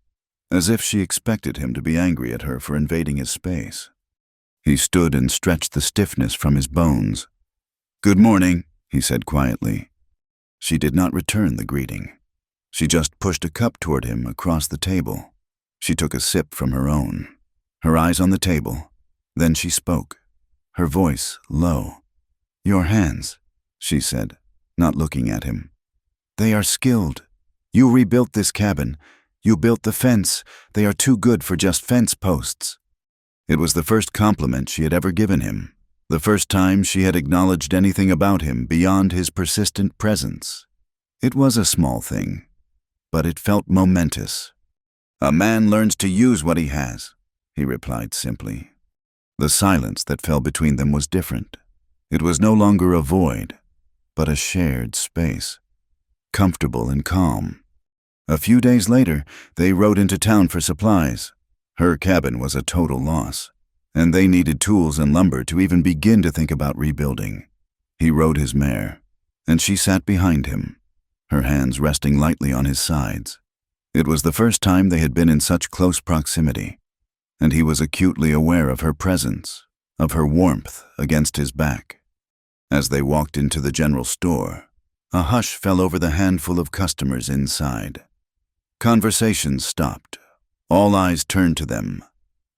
as if she expected him to be angry at her for invading his space. He stood and stretched the stiffness from his bones. "Good morning," he said quietly. She did not return the greeting. She just pushed a cup toward him across the table. She took a sip from her own, her eyes on the table. Then she spoke, her voice low. "Your hands," she said, not looking at him. "They are skilled. You rebuilt this cabin. You built the fence. They are too good for just fence posts." It was the first compliment she had ever given him, The first time she had acknowledged anything about him beyond his persistent presence. It was a small thing, but it felt momentous. "A man learns to use what he has," he replied simply. The silence that fell between them was different. It was no longer a void, but a shared space, comfortable and calm. A few days later, they rode into town for supplies. Her cabin was a total loss, and they needed tools and lumber to even begin to think about rebuilding. He rode his mare, and she sat behind him, her hands resting lightly on his sides. It was the first time they had been in such close proximity, and he was acutely aware of her presence, of her warmth against his back. As they walked into the general store, a hush fell over the handful of customers inside. Conversations stopped. All eyes turned to them.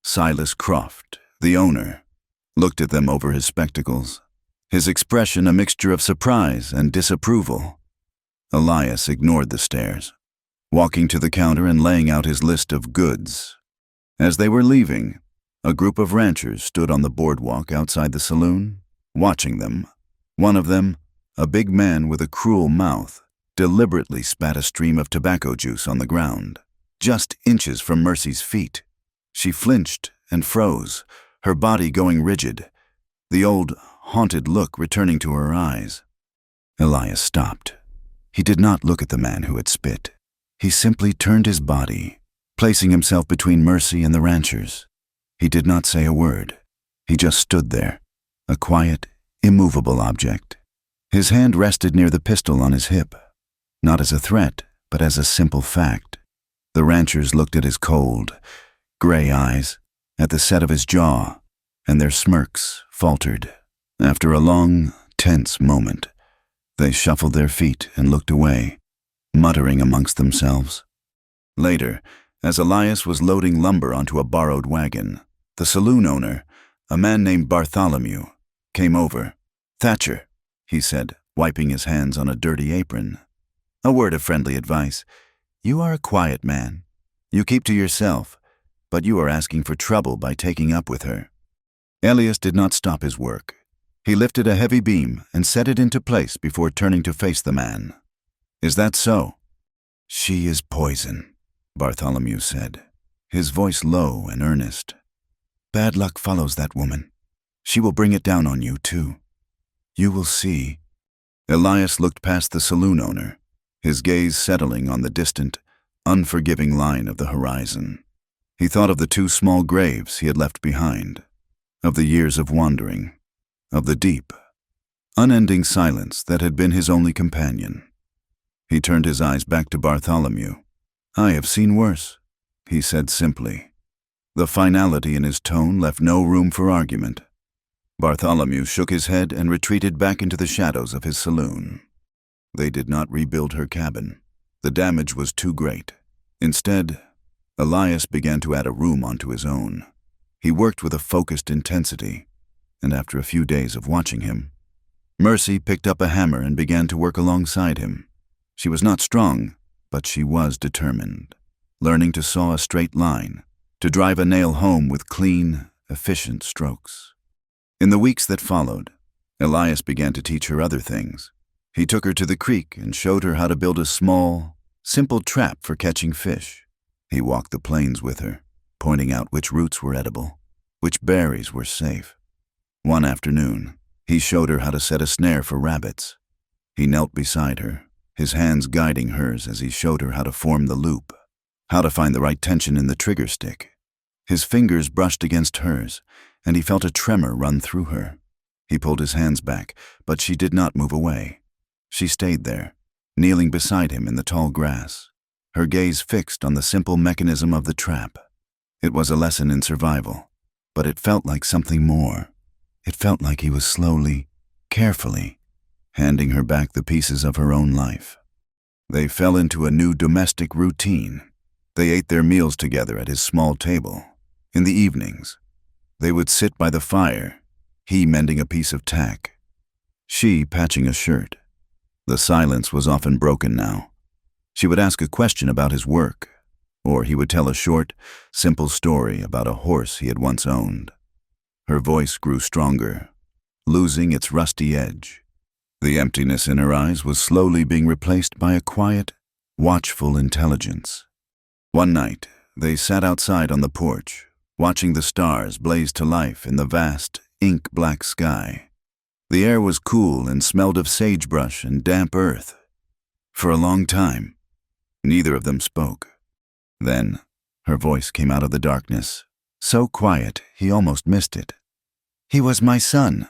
Silas Croft, the owner, looked at them over his spectacles, his expression a mixture of surprise and disapproval. Elias ignored the stares, walking to the counter and laying out his list of goods. As they were leaving, a group of ranchers stood on the boardwalk outside the saloon, watching them. One of them, a big man with a cruel mouth, deliberately spat a stream of tobacco juice on the ground, just inches from Mercy's feet. She flinched and froze, her body going rigid, the old, haunted look returning to her eyes. Elias stopped. He did not look at the man who had spit. He simply turned his body, placing himself between Mercy and the ranchers. He did not say a word. He just stood there, a quiet, immovable object. His hand rested near the pistol on his hip, not as a threat, but as a simple fact. The ranchers looked at his cold, gray eyes, at the set of his jaw, and their smirks faltered. After a long, tense moment, they shuffled their feet and looked away, muttering amongst themselves. Later, as Elias was loading lumber onto a borrowed wagon, the saloon owner, a man named Bartholomew, came over. "Thatcher," he said, wiping his hands on a dirty apron. "A word of friendly advice. You are a quiet man. You keep to yourself, but you are asking for trouble by taking up with her." Elias did not stop his work. He lifted a heavy beam and set it into place before turning to face the man. "Is that so?" "She is poison," Bartholomew said, his voice low and earnest. "Bad luck follows that woman. She will bring it down on you, too. You will see." Elias looked past the saloon owner, his gaze settling on the distant, unforgiving line of the horizon. He thought of the 2 small graves he had left behind, of the years of wandering, of the deep, unending silence that had been his only companion. He turned his eyes back to Bartholomew. "I have seen worse," he said simply. The finality in his tone left no room for argument. Bartholomew shook his head and retreated back into the shadows of his saloon. They did not rebuild her cabin. The damage was too great. Instead, Elias began to add a room onto his own. He worked with a focused intensity, and after a few days of watching him, Mercy picked up a hammer and began to work alongside him. She was not strong, but she was determined, learning to saw a straight line, to drive a nail home with clean, efficient strokes. In the weeks that followed, Elias began to teach her other things. He took her to the creek and showed her how to build a small, simple trap for catching fish. He walked the plains with her, pointing out which roots were edible, which berries were safe. One afternoon, he showed her how to set a snare for rabbits. He knelt beside her, his hands guiding hers as he showed her how to form the loop, how to find the right tension in the trigger stick. His fingers brushed against hers, and he felt a tremor run through her. He pulled his hands back, but she did not move away. She stayed there, kneeling beside him in the tall grass, her gaze fixed on the simple mechanism of the trap. It was a lesson in survival, but it felt like something more. It felt like he was slowly, carefully, handing her back the pieces of her own life. They fell into a new domestic routine. They ate their meals together at his small table. In the evenings, they would sit by the fire, he mending a piece of tack, she patching a shirt. The silence was often broken now. She would ask a question about his work, or he would tell a short, simple story about a horse he had once owned. Her voice grew stronger, losing its rusty edge. The emptiness in her eyes was slowly being replaced by a quiet, watchful intelligence. One night, they sat outside on the porch, watching the stars blaze to life in the vast, ink-black sky. The air was cool and smelled of sagebrush and damp earth. For a long time, neither of them spoke. Then, her voice came out of the darkness, so quiet he almost missed it. "He was my son."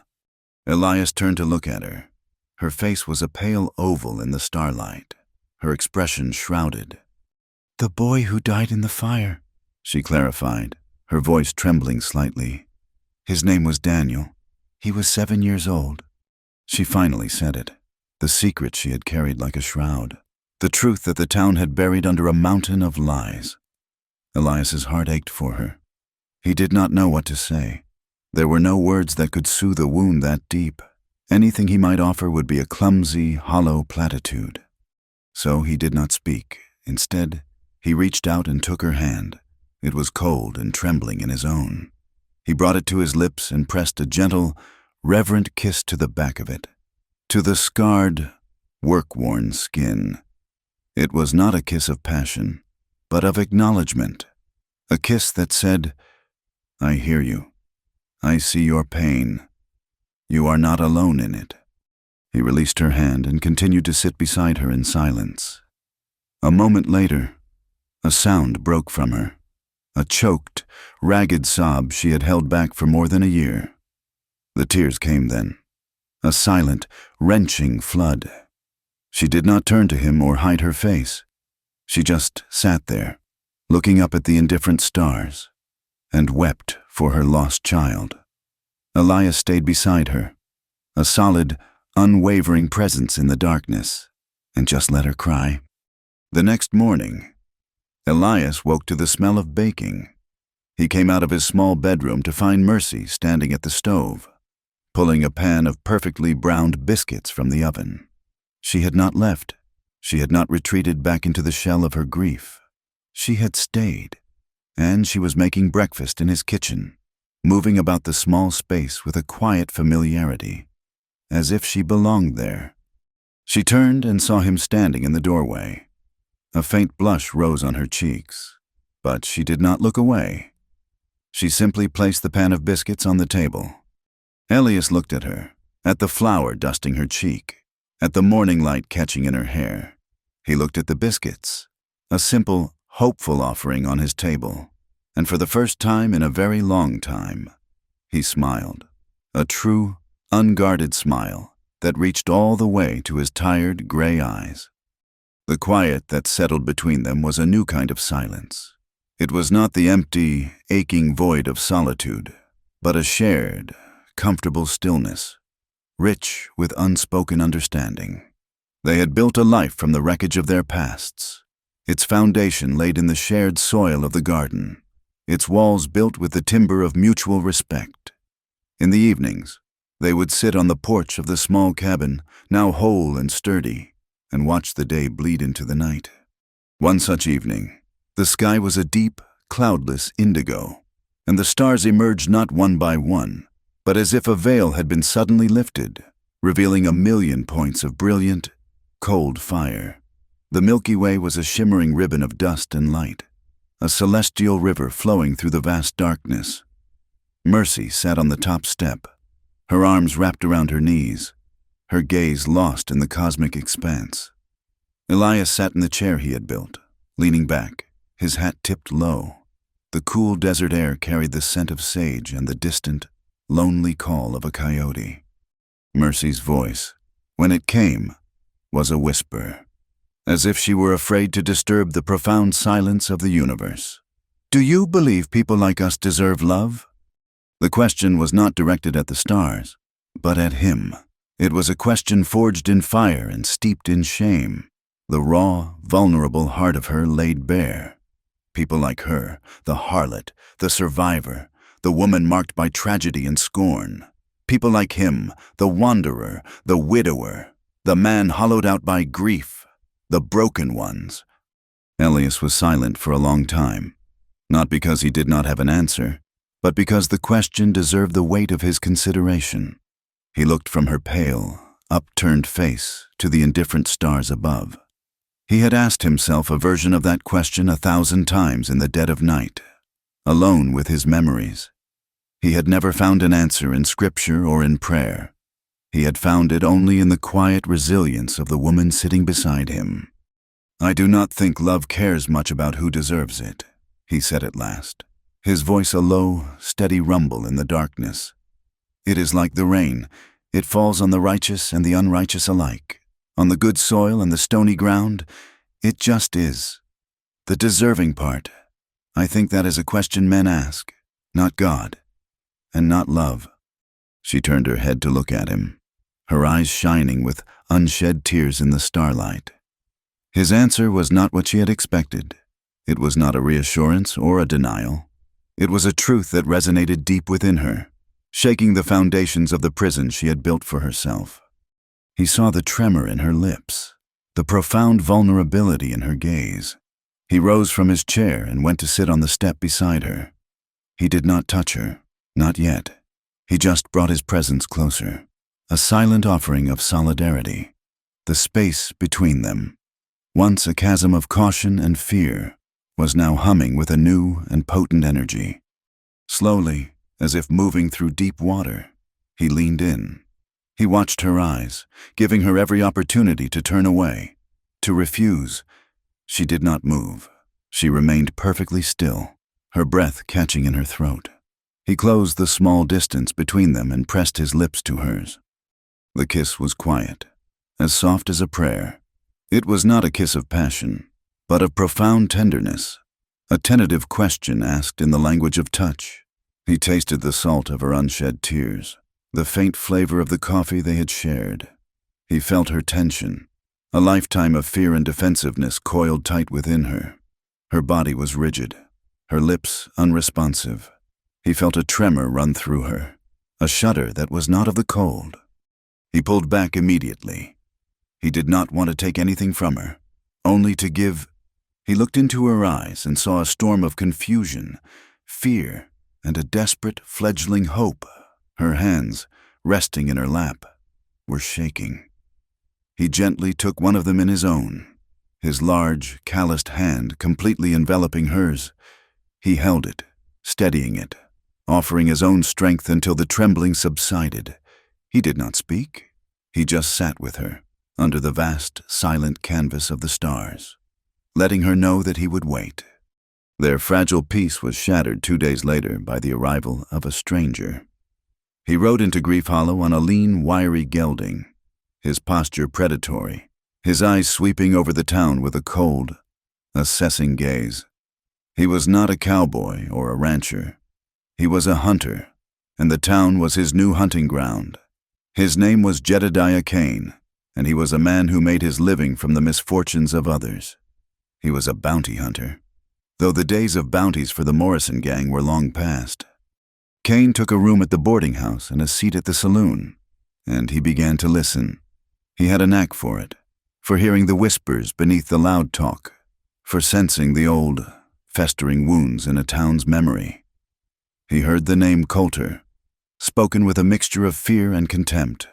Elias turned to look at her. Her face was a pale oval in the starlight, her expression shrouded. "The boy who died in the fire," she clarified, her voice trembling slightly. "His name was Daniel. He was 7 years old." She finally said it, the secret she had carried like a shroud, the truth that the town had buried under a mountain of lies. Elias's heart ached for her. He did not know what to say. There were no words that could soothe a wound that deep. Anything he might offer would be a clumsy, hollow platitude. So he did not speak. Instead, he reached out and took her hand. It was cold and trembling in his own. He brought it to his lips and pressed a gentle, reverent kiss to the back of it, to the scarred, work-worn skin. It was not a kiss of passion, but of acknowledgement, a kiss that said, "I hear you. I see your pain. You are not alone in it." He released her hand and continued to sit beside her in silence. A moment later, a sound broke from her, a choked, ragged sob she had held back for more than a year. The tears came then, a silent, wrenching flood. She did not turn to him or hide her face. She just sat there, looking up at the indifferent stars, and wept for her lost child. Elias stayed beside her, a solid, unwavering presence in the darkness, and just let her cry. The next morning, Elias woke to the smell of baking. He came out of his small bedroom to find Mercy standing at the stove, pulling a pan of perfectly browned biscuits from the oven. She had not left. She had not retreated back into the shell of her grief. She had stayed, and she was making breakfast in his kitchen, moving about the small space with a quiet familiarity, as if she belonged there. She turned and saw him standing in the doorway. A faint blush rose on her cheeks, but she did not look away. She simply placed the pan of biscuits on the table. Elias looked at her, at the flour dusting her cheek, at the morning light catching in her hair. He looked at the biscuits, a simple, hopeful offering on his table, and for the first time in a very long time, he smiled, a true, unguarded smile that reached all the way to his tired, gray eyes. The quiet that settled between them was a new kind of silence. It was not the empty, aching void of solitude, but a shared, comfortable stillness, rich with unspoken understanding. They had built a life from the wreckage of their pasts, its foundation laid in the shared soil of the garden, its walls built with the timber of mutual respect. In the evenings, they would sit on the porch of the small cabin, now whole and sturdy, and watch the day bleed into the night. One such evening, the sky was a deep, cloudless indigo, and the stars emerged not one by one, but as if a veil had been suddenly lifted, revealing a million points of brilliant, cold fire. The Milky Way was a shimmering ribbon of dust and light, a celestial river flowing through the vast darkness. Mercy sat on the top step, her arms wrapped around her knees, her gaze lost in the cosmic expanse. Elias sat in the chair he had built, leaning back, his hat tipped low. The cool desert air carried the scent of sage and the distant, lonely call of a coyote. Mercy's voice, when it came, was a whisper, as if she were afraid to disturb the profound silence of the universe. "Do you believe people like us deserve love?" The question was not directed at the stars, but at him. It was a question forged in fire and steeped in shame. The raw, vulnerable heart of her laid bare. People like her, the harlot, the survivor, the woman marked by tragedy and scorn. People like him, the wanderer, the widower, the man hollowed out by grief, the broken ones. Elias was silent for a long time, not because he did not have an answer, but because the question deserved the weight of his consideration. He looked from her pale, upturned face to the indifferent stars above. He had asked himself a version of that question 1,000 times in the dead of night, alone with his memories. He had never found an answer in scripture or in prayer. He had found it only in the quiet resilience of the woman sitting beside him. "I do not think love cares much about who deserves it," he said at last, his voice a low, steady rumble in the darkness. "It is like the rain. It falls on the righteous and the unrighteous alike. On the good soil and the stony ground, it just is. The deserving part, I think that is a question men ask, not God, and not love." She turned her head to look at him, her eyes shining with unshed tears in the starlight. His answer was not what she had expected. It was not a reassurance or a denial. It was a truth that resonated deep within her, shaking the foundations of the prison she had built for herself. He saw the tremor in her lips, the profound vulnerability in her gaze. He rose from his chair and went to sit on the step beside her. He did not touch her, not yet. He just brought his presence closer, a silent offering of solidarity. The space between them, once a chasm of caution and fear, was now humming with a new and potent energy. Slowly, as if moving through deep water, he leaned in. He watched her eyes, giving her every opportunity to turn away, to refuse. She did not move. She remained perfectly still, her breath catching in her throat. He closed the small distance between them and pressed his lips to hers. The kiss was quiet, as soft as a prayer. It was not a kiss of passion, but of profound tenderness, a tentative question asked in the language of touch. He tasted the salt of her unshed tears, the faint flavor of the coffee they had shared. He felt her tension, a lifetime of fear and defensiveness coiled tight within her. Her body was rigid, her lips unresponsive. He felt a tremor run through her, a shudder that was not of the cold. He pulled back immediately. He did not want to take anything from her, only to give. He looked into her eyes and saw a storm of confusion, fear, and a desperate, fledgling hope. Her hands, resting in her lap, were shaking. He gently took one of them in his own, his large, calloused hand completely enveloping hers. He held it, steadying it, offering his own strength until the trembling subsided. He did not speak. He just sat with her, under the vast, silent canvas of the stars, letting her know that he would wait. Their fragile peace was shattered 2 days later by the arrival of a stranger. He rode into Grief Hollow on a lean, wiry gelding, his posture predatory, his eyes sweeping over the town with a cold, assessing gaze. He was not a cowboy or a rancher. He was a hunter, and the town was his new hunting ground. His name was Jedediah Kane, and he was a man who made his living from the misfortunes of others. He was a bounty hunter, though the days of bounties for the Morrison gang were long past. Kane took a room at the boarding house and a seat at the saloon, and he began to listen. He had a knack for it, for hearing the whispers beneath the loud talk, for sensing the old, festering wounds in a town's memory. He heard the name Coulter, spoken with a mixture of fear and contempt.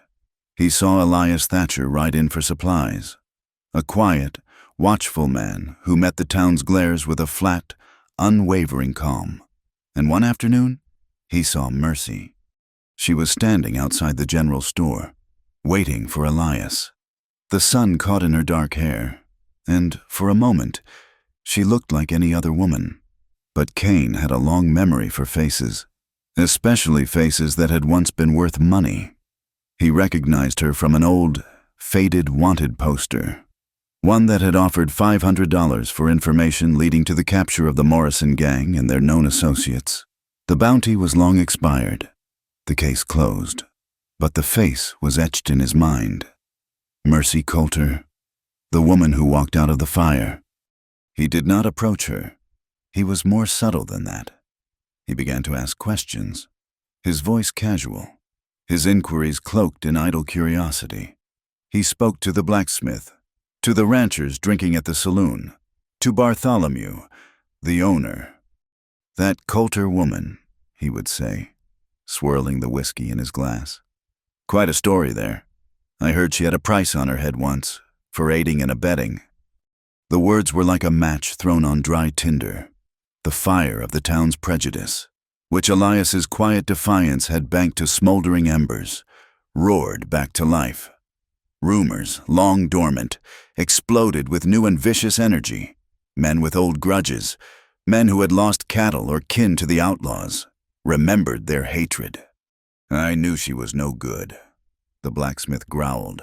He saw Elias Thatcher ride in for supplies, a quiet, watchful man who met the town's glares with a flat, unwavering calm. And one afternoon, he saw Mercy. She was standing outside the general store, waiting for Elias. The sun caught in her dark hair, and, for a moment, she looked like any other woman. But Kane had a long memory for faces, especially faces that had once been worth money. He recognized her from an old, faded wanted poster, one that had offered $500 for information leading to the capture of the Morrison gang and their known associates. The bounty was long expired, the case closed, but the face was etched in his mind. Mercy Coulter, the woman who walked out of the fire. He did not approach her. He was more subtle than that. He began to ask questions, his voice casual, his inquiries cloaked in idle curiosity. He spoke to the blacksmith, to the ranchers drinking at the saloon, to Bartholomew, the owner. "That Coulter woman," he would say, swirling the whiskey in his glass. Quite a story there. I heard she had a price on her head once, for aiding and abetting. The words were like a match thrown on dry tinder, the fire of the town's prejudice, which Elias's quiet defiance had banked to smoldering embers, roared back to life. Rumors, long dormant, exploded with new and vicious energy. Men with old grudges, men who had lost cattle or kin to the outlaws, remembered their hatred. I knew she was no good, the blacksmith growled.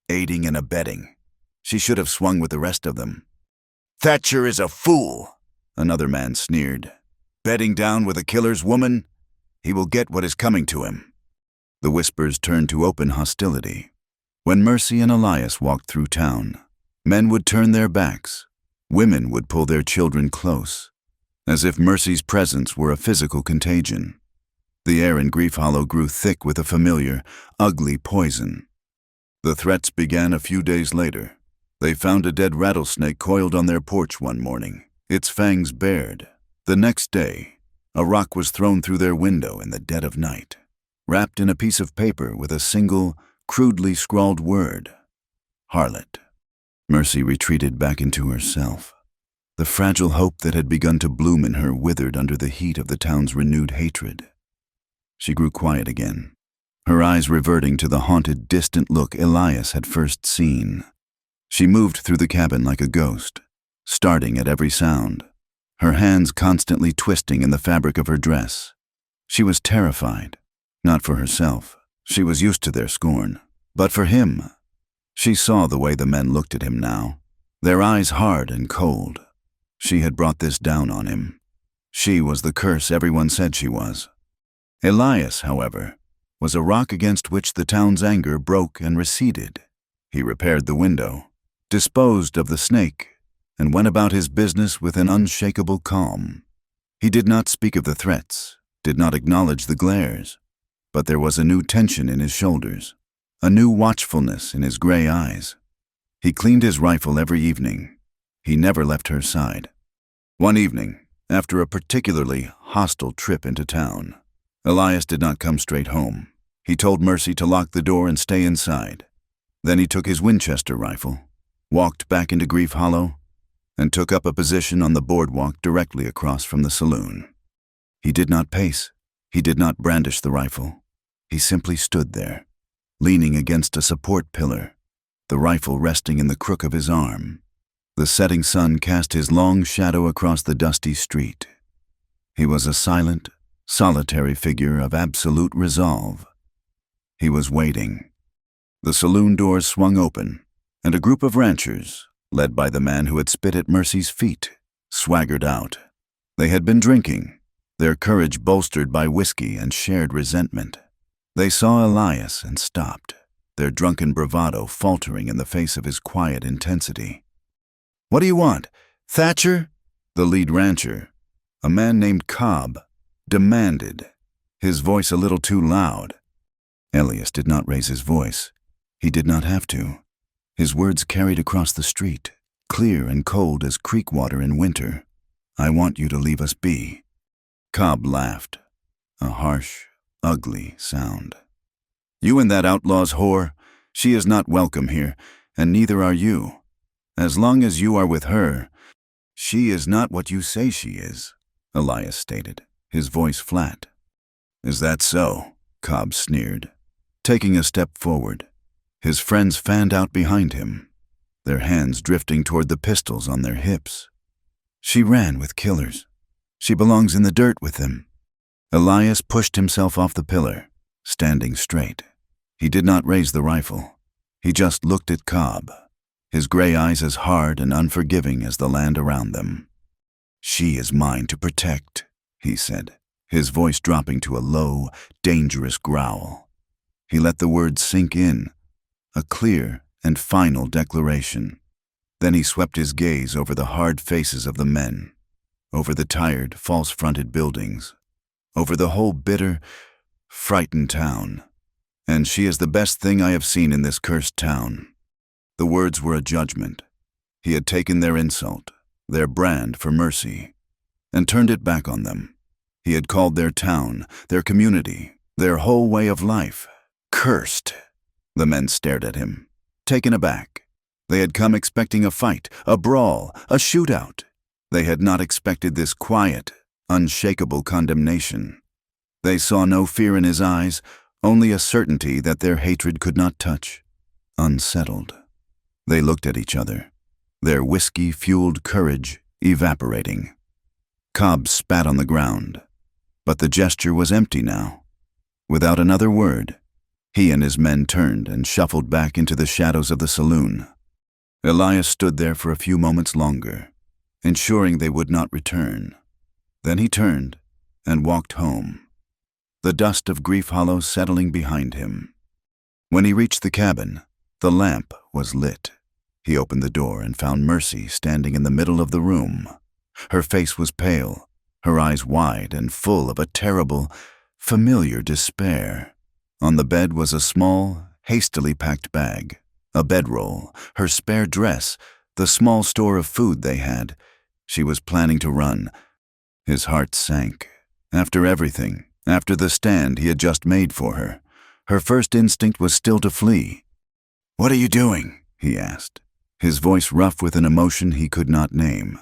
Aiding and abetting. She should have swung with the rest of them. Thatcher is a fool, another man sneered. Bedding down with a killer's woman? He will get what is coming to him. The whispers turned to open hostility. When Mercy and Elias walked through town, men would turn their backs. Women would pull their children close, as if Mercy's presence were a physical contagion. The air in Grief Hollow grew thick with a familiar, ugly poison. The threats began a few days later. They found a dead rattlesnake coiled on their porch one morning, its fangs bared. The next day, a rock was thrown through their window in the dead of night, wrapped in a piece of paper with a single, crudely scrawled word: harlot. Mercy retreated back into herself. The fragile hope that had begun to bloom in her withered under the heat of the town's renewed hatred. She grew quiet again, her eyes reverting to the haunted, distant look Elias had first seen. She moved through the cabin like a ghost, starting at every sound, her hands constantly twisting in the fabric of her dress. She was terrified, not for herself. She was used to their scorn, but for him. She saw the way the men looked at him now, their eyes hard and cold. She had brought this down on him. She was the curse everyone said she was. Elias, however, was a rock against which the town's anger broke and receded. He repaired the window, disposed of the snake, and went about his business with an unshakable calm. He did not speak of the threats, did not acknowledge the glares, but there was a new tension in his shoulders, a new watchfulness in his gray eyes. He cleaned his rifle every evening. He never left her side. One evening, after a particularly hostile trip into town, Elias did not come straight home. He told Mercy to lock the door and stay inside. Then he took his Winchester rifle, walked back into Grief Hollow, and took up a position on the boardwalk directly across from the saloon. He did not pace. He did not brandish the rifle. He simply stood there, leaning against a support pillar, the rifle resting in the crook of his arm. The setting sun cast his long shadow across the dusty street. He was a silent, solitary figure of absolute resolve. He was waiting. The saloon doors swung open, and a group of ranchers, led by the man who had spit at Mercy's feet, swaggered out. They had been drinking, their courage bolstered by whiskey and shared resentment. They saw Elias and stopped, their drunken bravado faltering in the face of his quiet intensity. "What do you want, Thatcher?" The lead rancher, a man named Cobb, demanded, his voice a little too loud. Elias did not raise his voice. He did not have to. His words carried across the street, clear and cold as creek water in winter. "I want you to leave us be." Cobb laughed, a harsh, ugly sound. "You and that outlaw's whore, she is not welcome here, and neither are you. As long as you are with her, she is not what you say she is," Elias stated, his voice flat. "Is that so?" Cobb sneered. Taking a step forward, his friends fanned out behind him, their hands drifting toward the pistols on their hips. "She ran with killers. She belongs in the dirt with them." Elias pushed himself off the pillar, standing straight. He did not raise the rifle. He just looked at Cobb, his gray eyes as hard and unforgiving as the land around them. "She is mine to protect," he said, his voice dropping to a low, dangerous growl. He let the words sink in, a clear and final declaration. Then he swept his gaze over the hard faces of the men, over the tired, false-fronted buildings, over the whole bitter, frightened town. "And she is the best thing I have seen in this cursed town." The words were a judgment. He had taken their insult, their brand for Mercy, and turned it back on them. He had called their town, their community, their whole way of life, Cursed. The men stared at him, taken aback. They had come expecting a fight, a brawl, a shootout. They had not expected this quiet, unshakable condemnation. They saw no fear in his eyes, only a certainty that their hatred could not touch. Unsettled. They looked at each other, their whiskey-fueled courage evaporating. Cobb spat on the ground, but the gesture was empty now. Without another word, he and his men turned and shuffled back into the shadows of the saloon. Elias stood there for a few moments longer, ensuring they would not return. Then he turned and walked home, the dust of Grief Hollow settling behind him. When he reached the cabin, the lamp was lit. He opened the door and found Mercy standing in the middle of the room. Her face was pale, her eyes wide and full of a terrible, familiar despair. On the bed was a small, hastily packed bag, a bedroll, her spare dress, the small store of food they had. She was planning to run. His heart sank. After everything, after the stand he had just made for her, her first instinct was still to flee. "What are you doing?" he asked, his voice rough with an emotion he could not name.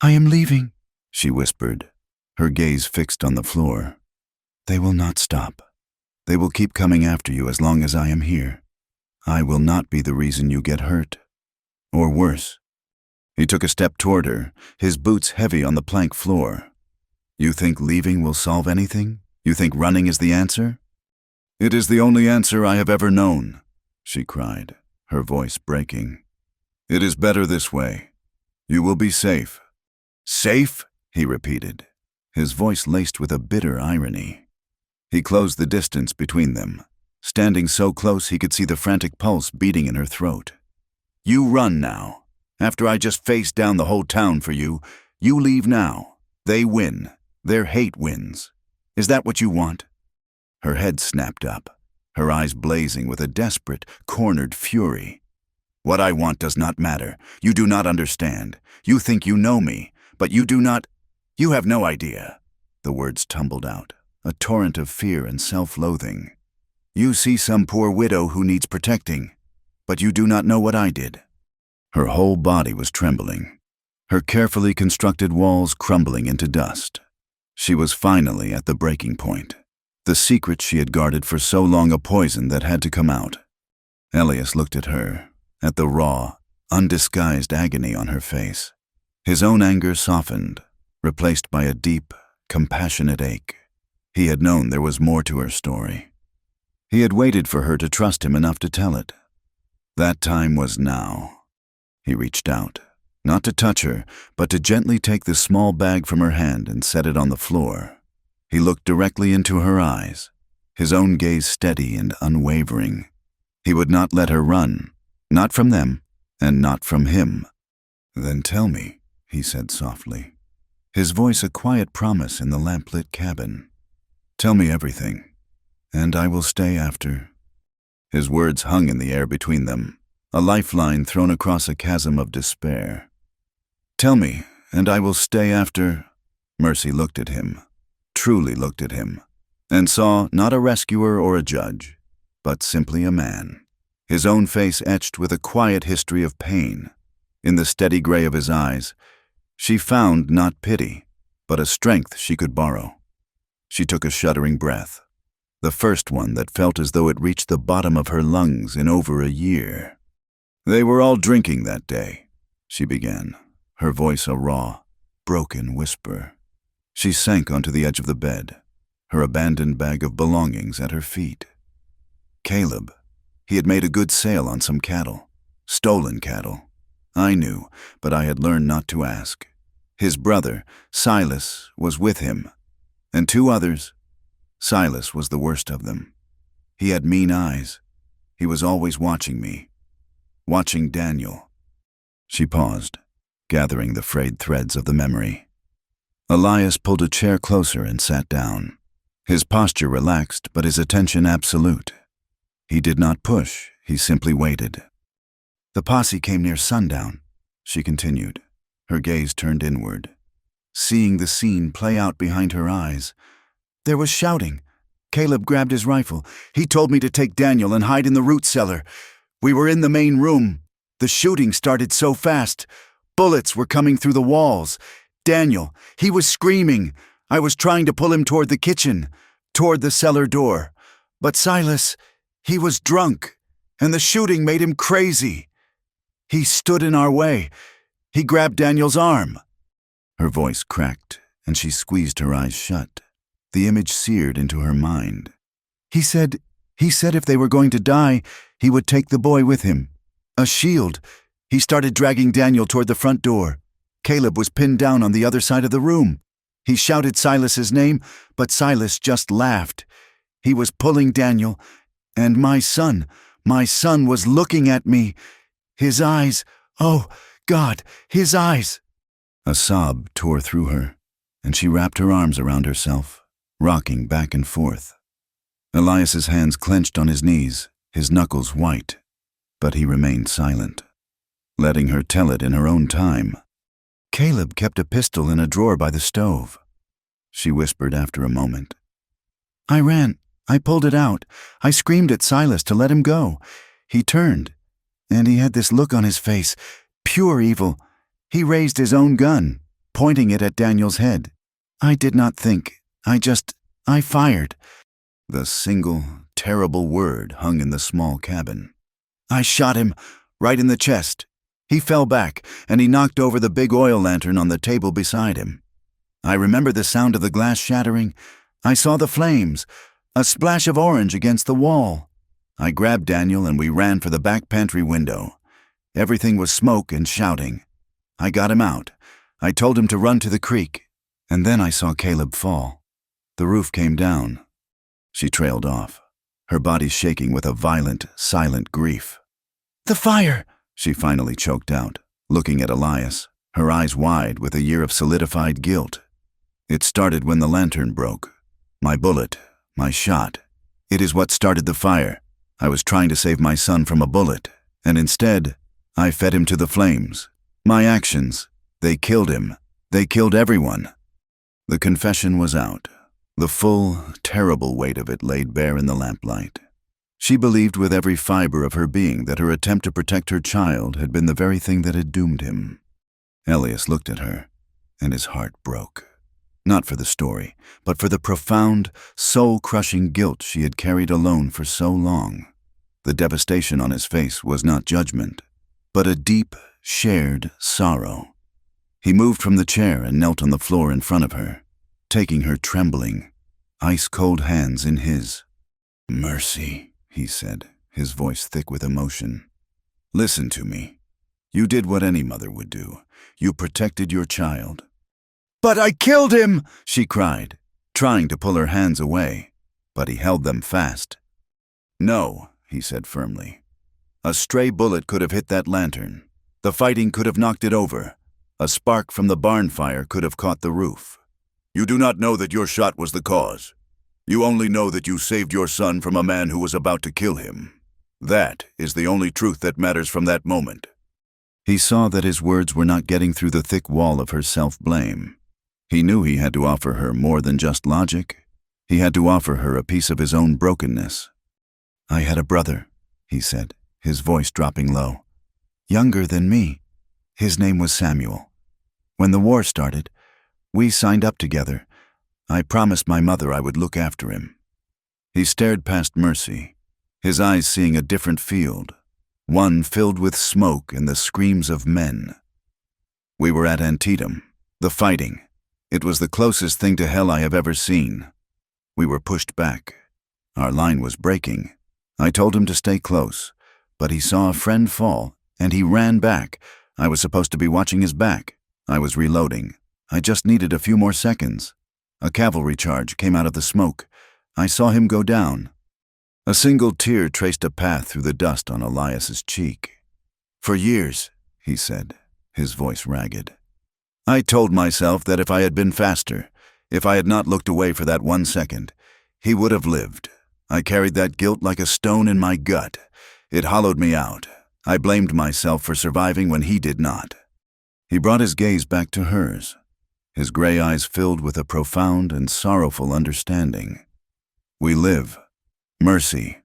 "I am leaving," she whispered, her gaze fixed on the floor. "They will not stop. They will keep coming after you as long as I am here. I will not be the reason you get hurt. Or worse." He took a step toward her, his boots heavy on the plank floor. "You think leaving will solve anything? You think running is the answer?" "It is the only answer I have ever known," she cried, her voice breaking. "It is better this way. You will be safe." "Safe?" he repeated, his voice laced with a bitter irony. He closed the distance between them, standing so close he could see the frantic pulse beating in her throat. "You run now. After I just faced down the whole town for you, you leave now. They win. Their hate wins. Is that what you want?" Her head snapped up, her eyes blazing with a desperate, cornered fury. "What I want does not matter. You do not understand. You think you know me, but you do not. You have no idea." The words tumbled out, a torrent of fear and self-loathing. "You see some poor widow who needs protecting, but you do not know what I did." Her whole body was trembling, her carefully constructed walls crumbling into dust. She was finally at the breaking point, the secret she had guarded for so long a poison that had to come out. Elias looked at her, at the raw, undisguised agony on her face. His own anger softened, replaced by a deep, compassionate ache. He had known there was more to her story. He had waited for her to trust him enough to tell it. That time was now. He reached out, not to touch her, but to gently take the small bag from her hand and set it on the floor. He looked directly into her eyes, his own gaze steady and unwavering. He would not let her run, not from them, and not from him. "Then tell me," he said softly, his voice a quiet promise in the lamplit cabin. "Tell me everything, and I will stay after." His words hung in the air between them, a lifeline thrown across a chasm of despair. "Tell me, and I will stay after." Mercy looked at him, truly looked at him, and saw not a rescuer or a judge, but simply a man, his own face etched with a quiet history of pain. In the steady gray of his eyes, she found not pity, but a strength she could borrow. She took a shuddering breath, the first one that felt as though it reached the bottom of her lungs in over a year. "They were all drinking that day," she began, her voice a raw, broken whisper. She sank onto the edge of the bed, her abandoned bag of belongings at her feet. Caleb, he had made a good sale on some cattle, stolen cattle. I knew, but I had learned not to ask. His brother, Silas, was with him, and two others. Silas was the worst of them. He had mean eyes. He was always watching me, watching Daniel. She paused, gathering the frayed threads of the memory. Elias pulled a chair closer and sat down, his posture relaxed but his attention absolute. He did not push, he simply waited. "The posse came near sundown," she continued, her gaze turned inward, seeing the scene play out behind her eyes. "There was shouting, Caleb grabbed his rifle. He told me to take Daniel and hide in the root cellar. We were in the main room. The shooting started so fast. Bullets were coming through the walls. Daniel, he was screaming. I was trying to pull him toward the kitchen, toward the cellar door. But Silas, he was drunk, and the shooting made him crazy. He stood in our way. He grabbed Daniel's arm. Her voice cracked, and she squeezed her eyes shut. The image seared into her mind. He said if they were going to die, he would take the boy with him. A shield. He started dragging Daniel toward the front door. Caleb was pinned down on the other side of the room. He shouted Silas's name, but Silas just laughed. He was pulling Daniel, and my son was looking at me. His eyes, oh, God, his eyes. A sob tore through her, and she wrapped her arms around herself, rocking back and forth. Elias's hands clenched on his knees, his knuckles white, but he remained silent, letting her tell it in her own time. Caleb kept a pistol in a drawer by the stove. She whispered after a moment. I ran. I pulled it out. I screamed at Silas to let him go. He turned, and he had this look on his face, pure evil. He raised his own gun, pointing it at Daniel's head. I did not think. I fired. The single, terrible word hung in the small cabin. I shot him, right in the chest. He fell back, and he knocked over the big oil lantern on the table beside him. I remember the sound of the glass shattering. I saw the flames, a splash of orange against the wall. I grabbed Daniel and we ran for the back pantry window. Everything was smoke and shouting. I got him out. I told him to run to the creek, and then I saw Caleb fall. The roof came down. She trailed off, her body shaking with a violent, silent grief. The fire! She finally choked out, looking at Elias, her eyes wide with a year of solidified guilt. It started when the lantern broke. My bullet, my shot. It is what started the fire. I was trying to save my son from a bullet, and instead, I fed him to the flames. My actions, they killed him. They killed everyone. The confession was out. The full, terrible weight of it laid bare in the lamplight. She believed with every fiber of her being that her attempt to protect her child had been the very thing that had doomed him. Elias looked at her, and his heart broke. Not for the story, but for the profound, soul-crushing guilt she had carried alone for so long. The devastation on his face was not judgment, but a deep, shared sorrow. He moved from the chair and knelt on the floor in front of her, taking her trembling, ice-cold hands in his. Mercy, he said, his voice thick with emotion. Listen to me. You did what any mother would do. You protected your child. But I killed him, she cried, trying to pull her hands away, but he held them fast. No, he said firmly. A stray bullet could have hit that lantern. The fighting could have knocked it over. A spark from the barn fire could have caught the roof. You do not know that your shot was the cause. You only know that you saved your son from a man who was about to kill him. That is the only truth that matters from that moment. He saw that his words were not getting through the thick wall of her self-blame. He knew he had to offer her more than just logic. He had to offer her a piece of his own brokenness. I had a brother, he said, his voice dropping low. Younger than me. His name was Samuel. When the war started, we signed up together. I promised my mother I would look after him. He stared past Mercy, his eyes seeing a different field, one filled with smoke and the screams of men. We were at Antietam, the fighting. It was the closest thing to hell I have ever seen. We were pushed back. Our line was breaking. I told him to stay close, but he saw a friend fall, and he ran back. I was supposed to be watching his back. I was reloading. I just needed a few more seconds. A cavalry charge came out of the smoke. I saw him go down. A single tear traced a path through the dust on Elias's cheek. For years, he said, his voice ragged. I told myself that if I had been faster, if I had not looked away for that 1 second, he would have lived. I carried that guilt like a stone in my gut. It hollowed me out. I blamed myself for surviving when he did not. He brought his gaze back to hers, his gray eyes filled with a profound and sorrowful understanding. We live. Mercy.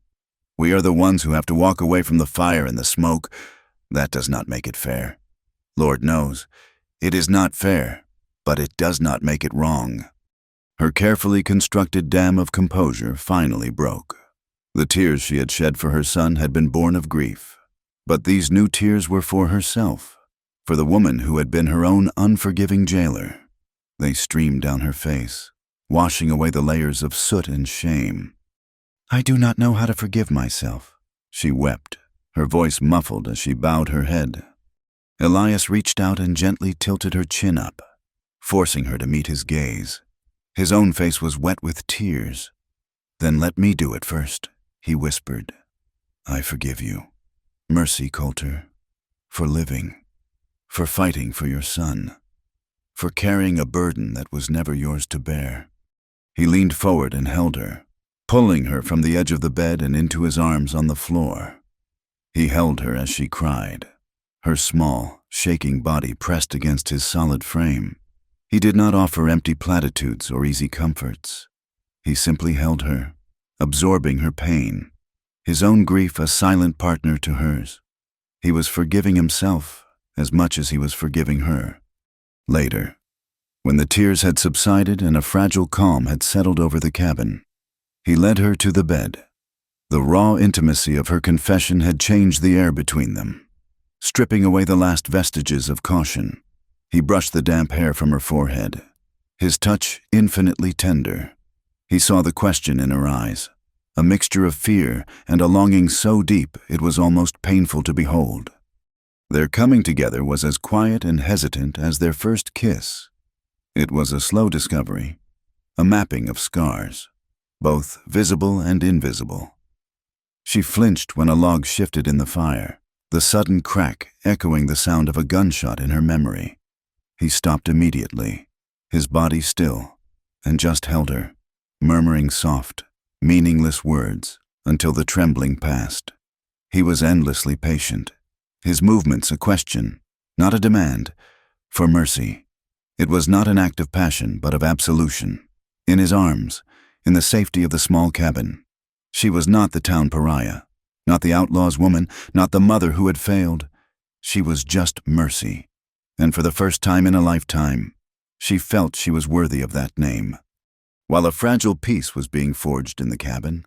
We are the ones who have to walk away from the fire and the smoke. That does not make it fair. Lord knows, it is not fair, but it does not make it wrong. Her carefully constructed dam of composure finally broke. The tears she had shed for her son had been born of grief, but these new tears were for herself, for the woman who had been her own unforgiving jailer. They streamed down her face, washing away the layers of soot and shame. "I do not know how to forgive myself," she wept, her voice muffled as she bowed her head. Elias reached out and gently tilted her chin up, forcing her to meet his gaze. His own face was wet with tears. "Then let me do it first," he whispered. "I forgive you, Mercy Coulter, for living, for fighting for your son, for carrying a burden that was never yours to bear." He leaned forward and held her, pulling her from the edge of the bed and into his arms on the floor. He held her as she cried, her small, shaking body pressed against his solid frame. He did not offer empty platitudes or easy comforts. He simply held her, absorbing her pain, his own grief a silent partner to hers. He was forgiving himself as much as he was forgiving her. Later, when the tears had subsided and a fragile calm had settled over the cabin, he led her to the bed. The raw intimacy of her confession had changed the air between them, stripping away the last vestiges of caution. He brushed the damp hair from her forehead, his touch infinitely tender. He saw the question in her eyes, a mixture of fear and a longing so deep it was almost painful to behold. Their coming together was as quiet and hesitant as their first kiss. It was a slow discovery, a mapping of scars, both visible and invisible. She flinched when a log shifted in the fire, the sudden crack echoing the sound of a gunshot in her memory. He stopped immediately, his body still, and just held her, murmuring soft, meaningless words until the trembling passed. He was endlessly patient, his movements a question, not a demand, for mercy. It was not an act of passion, but of absolution. In his arms, in the safety of the small cabin. She was not the town pariah, not the outlaw's woman, not the mother who had failed. She was just Mercy, and for the first time in a lifetime, she felt she was worthy of that name. While a fragile peace was being forged in the cabin,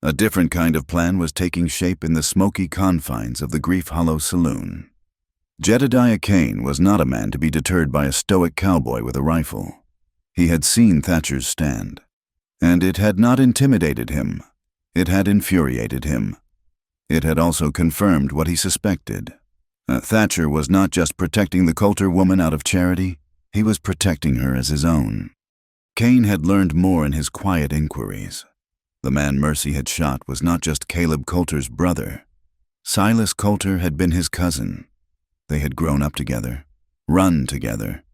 a different kind of plan was taking shape in the smoky confines of the Grief Hollow saloon. Jedediah Kane was not a man to be deterred by a stoic cowboy with a rifle. He had seen Thatcher's stand, and it had not intimidated him. It had infuriated him. It had also confirmed what he suspected. Thatcher was not just protecting the Coulter woman out of charity, he was protecting her as his own. Kane had learned more in his quiet inquiries. The man Mercy had shot was not just Caleb Coulter's brother. Silas Coulter had been his cousin. They had grown up together, run together,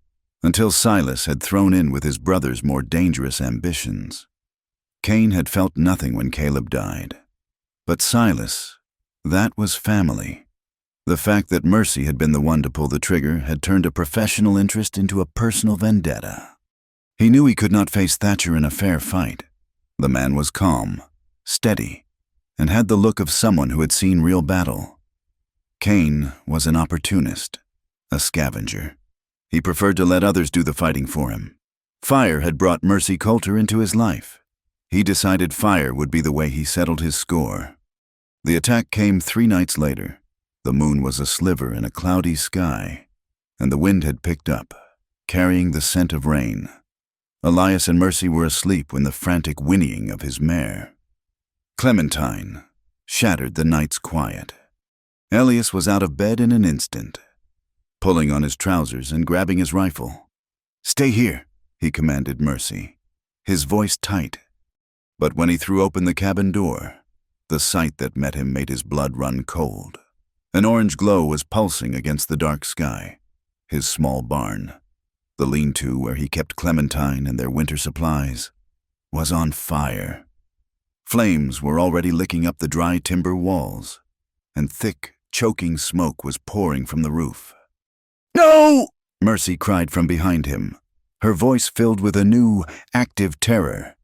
until Silas had thrown in with his brother's more dangerous ambitions. Kane had felt nothing when Caleb died. But Silas, that was family. The fact that Mercy had been the one to pull the trigger had turned a professional interest into a personal vendetta. He knew he could not face Thatcher in a fair fight. The man was calm, steady, and had the look of someone who had seen real battle. Kane was an opportunist, a scavenger. He preferred to let others do the fighting for him. Fire had brought Mercy Coulter into his life. He decided fire would be the way he settled his score. The attack came 3 nights later. The moon was a sliver in a cloudy sky, and the wind had picked up, carrying the scent of rain. Elias and Mercy were asleep when the frantic whinnying of his mare, Clementine, shattered the night's quiet. Elias was out of bed in an instant, pulling on his trousers and grabbing his rifle. "Stay here," he commanded Mercy, his voice tight. But when he threw open the cabin door, the sight that met him made his blood run cold. An orange glow was pulsing against the dark sky. His small barn, the lean-to where he kept Clementine and their winter supplies, was on fire. Flames were already licking up the dry timber walls, and thick, choking smoke was pouring from the roof. "No!" Mercy cried from behind him, her voice filled with a new, active terror.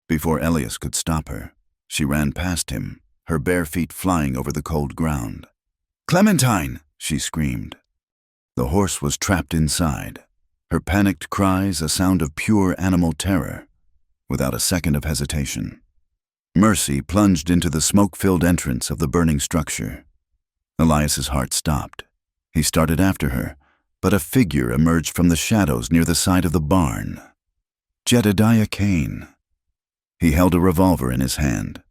Before Elias could stop her, she ran past him, her bare feet flying over the cold ground. "Clementine!" she screamed. The horse was trapped inside, her panicked cries a sound of pure animal terror. Without a second of hesitation, Mercy plunged into the smoke-filled entrance of the burning structure. Elias's heart stopped. He started after her, but a figure emerged from the shadows near the side of the barn. Jedediah Kane. He held a revolver in his hand,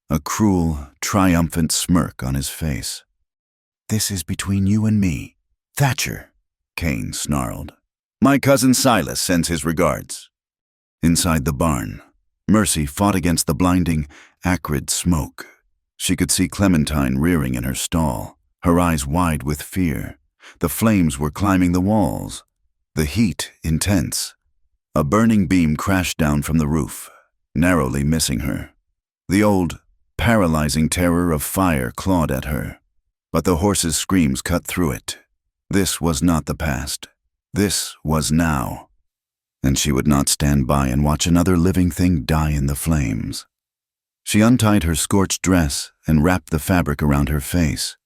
a cruel, triumphant smirk on his face. "This is between you and me, Thatcher," Kane snarled. "My cousin Silas sends his regards." Inside the barn, Mercy fought against the blinding, acrid smoke. She could see Clementine rearing in her stall, her eyes wide with fear. The flames were climbing the walls, the heat intense. A burning beam crashed down from the roof, narrowly missing her. The old, paralyzing terror of fire clawed at her, but the horse's screams cut through it. This was not the past. This was now. And she would not stand by and watch another living thing die in the flames. She untied her scorched dress and wrapped the fabric around her face,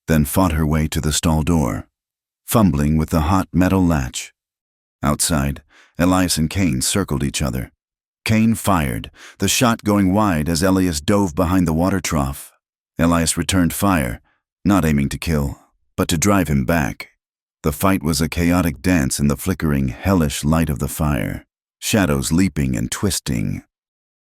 then fought her way to the stall door, fumbling with the hot metal latch. Outside, Elias and Kane circled each other. Kane fired, the shot going wide as Elias dove behind the water trough. Elias returned fire, not aiming to kill, but to drive him back. The fight was a chaotic dance in the flickering, hellish light of the fire, shadows leaping and twisting.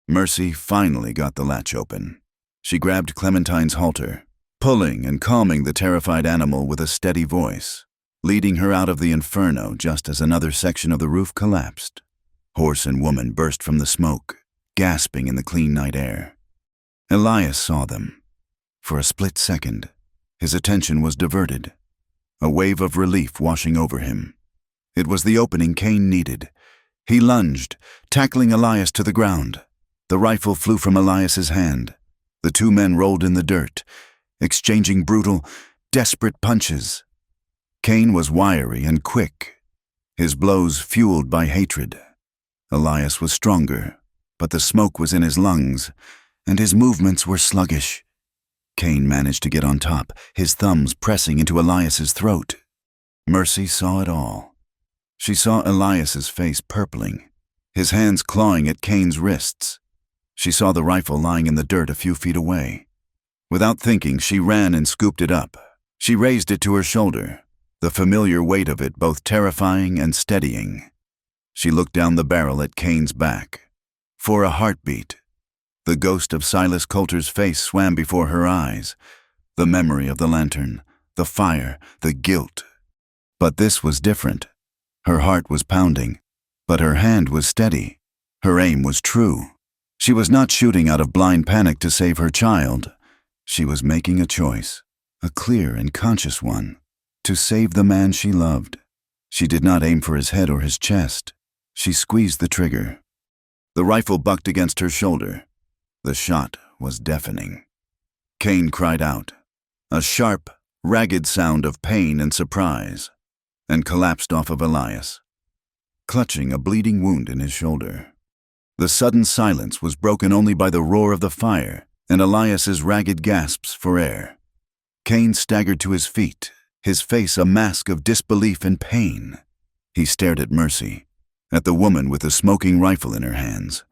Mercy finally got the latch open. She grabbed Clementine's halter, pulling and calming the terrified animal with a steady voice, leading her out of the inferno just as another section of the roof collapsed. Horse and woman burst from the smoke, gasping in the clean night air. Elias saw them. For a split second, his attention was diverted, a wave of relief washing over him. It was the opening Kane needed. He lunged, tackling Elias to the ground. The rifle flew from Elias's hand. The two men rolled in the dirt, exchanging brutal, desperate punches. Kane was wiry and quick, his blows fueled by hatred. Elias was stronger, but the smoke was in his lungs, and his movements were sluggish. Kane managed to get on top, his thumbs pressing into Elias's throat. Mercy saw it all. She saw Elias's face purpling, his hands clawing at Kane's wrists. She saw the rifle lying in the dirt a few feet away. Without thinking, she ran and scooped it up. She raised it to her shoulder, the familiar weight of it both terrifying and steadying. She looked down the barrel at Kane's back. For a heartbeat, the ghost of Silas Coulter's face swam before her eyes, the memory of the lantern, the fire, the guilt. But this was different. Her heart was pounding, but her hand was steady. Her aim was true. She was not shooting out of blind panic to save her child. She was making a choice, a clear and conscious one, to save the man she loved. She did not aim for his head or his chest. She squeezed the trigger. The rifle bucked against her shoulder. The shot was deafening. Kane cried out, a sharp, ragged sound of pain and surprise, and collapsed off of Elias, clutching a bleeding wound in his shoulder. The sudden silence was broken only by the roar of the fire and Elias's ragged gasps for air. Kane staggered to his feet, his face a mask of disbelief and pain. He stared at Mercy, at the woman with the smoking rifle in her hands,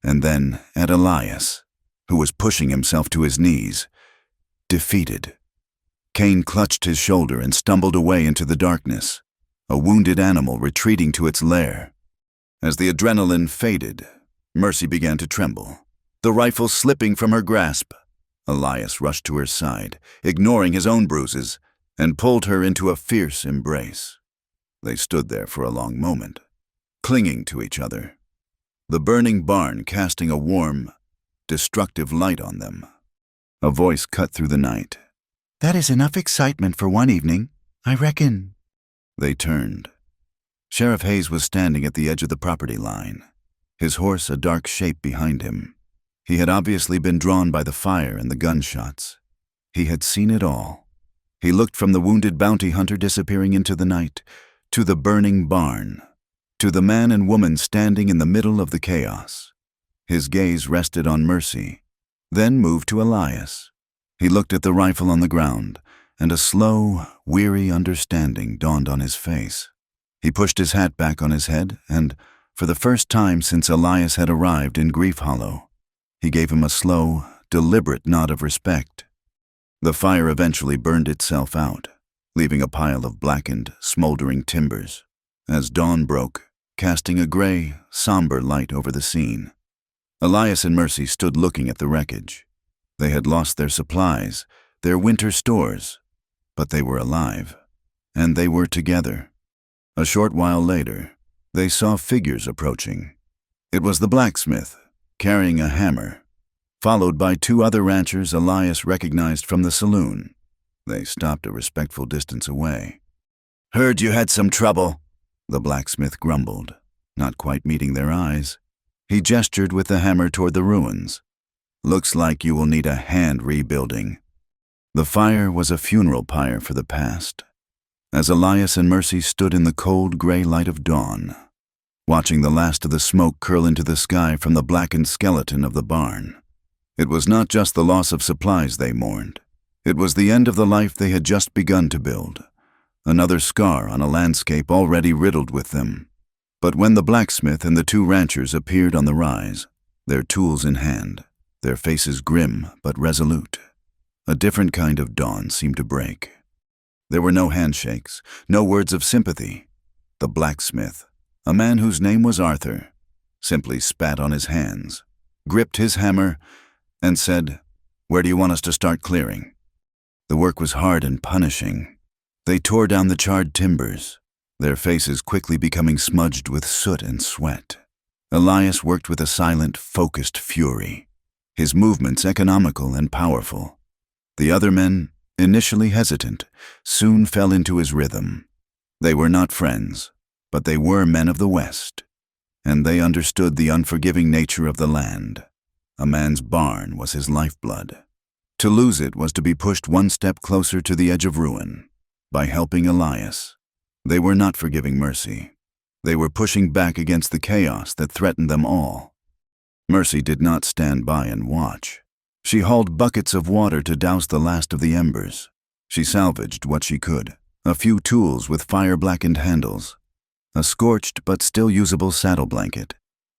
and then at Elias, who was pushing himself to his knees, defeated. Kane clutched his shoulder and stumbled away into the darkness, a wounded animal retreating to its lair. As the adrenaline faded, Mercy began to tremble, the rifle slipping from her grasp. Elias rushed to her side, ignoring his own bruises, and pulled her into a fierce embrace. They stood there for a long moment, clinging to each other, the burning barn casting a warm, destructive light on them. A voice cut through the night. "That is enough excitement for one evening, I reckon." They turned. Sheriff Hayes was standing at the edge of the property line, his horse a dark shape behind him. He had obviously been drawn by the fire and the gunshots. He had seen it all. He looked from the wounded bounty hunter disappearing into the night, to the burning barn, to the man and woman standing in the middle of the chaos. His gaze rested on Mercy, then moved to Elias. He looked at the rifle on the ground, and a slow, weary understanding dawned on his face. He pushed his hat back on his head, and, for the first time since Elias had arrived in Grief Hollow, he gave him a slow, deliberate nod of respect. The fire eventually burned itself out, leaving a pile of blackened, smoldering timbers, as dawn broke, casting a gray, somber light over the scene. Elias and Mercy stood looking at the wreckage. They had lost their supplies, their winter stores, but they were alive, and they were together. A short while later, they saw figures approaching. It was the blacksmith, carrying a hammer, followed by two other ranchers Elias recognized from the saloon. They stopped a respectful distance away. "Heard you had some trouble," the blacksmith grumbled, not quite meeting their eyes. He gestured with the hammer toward the ruins. "Looks like you will need a hand rebuilding." The fire was a funeral pyre for the past, as Elias and Mercy stood in the cold gray light of dawn, watching the last of the smoke curl into the sky from the blackened skeleton of the barn. It was not just the loss of supplies they mourned. It was the end of the life they had just begun to build, another scar on a landscape already riddled with them. But when the blacksmith and the two ranchers appeared on the rise, their tools in hand, their faces grim but resolute, a different kind of dawn seemed to break. There were no handshakes, no words of sympathy. The blacksmith, a man whose name was Arthur, simply spat on his hands, gripped his hammer, and said, "Where do you want us to start clearing?" The work was hard and punishing. They tore down the charred timbers, their faces quickly becoming smudged with soot and sweat. Elias worked with a silent, focused fury, his movements economical and powerful. The other men, initially hesitant, soon fell into his rhythm. They were not friends, but they were men of the West, and they understood the unforgiving nature of the land. A man's barn was his lifeblood. To lose it was to be pushed one step closer to the edge of ruin. By helping Elias, they were not forgiving Mercy. They were pushing back against the chaos that threatened them all. Mercy did not stand by and watch. She hauled buckets of water to douse the last of the embers. She salvaged what she could, a few tools with fire-blackened handles, a scorched but still usable saddle blanket.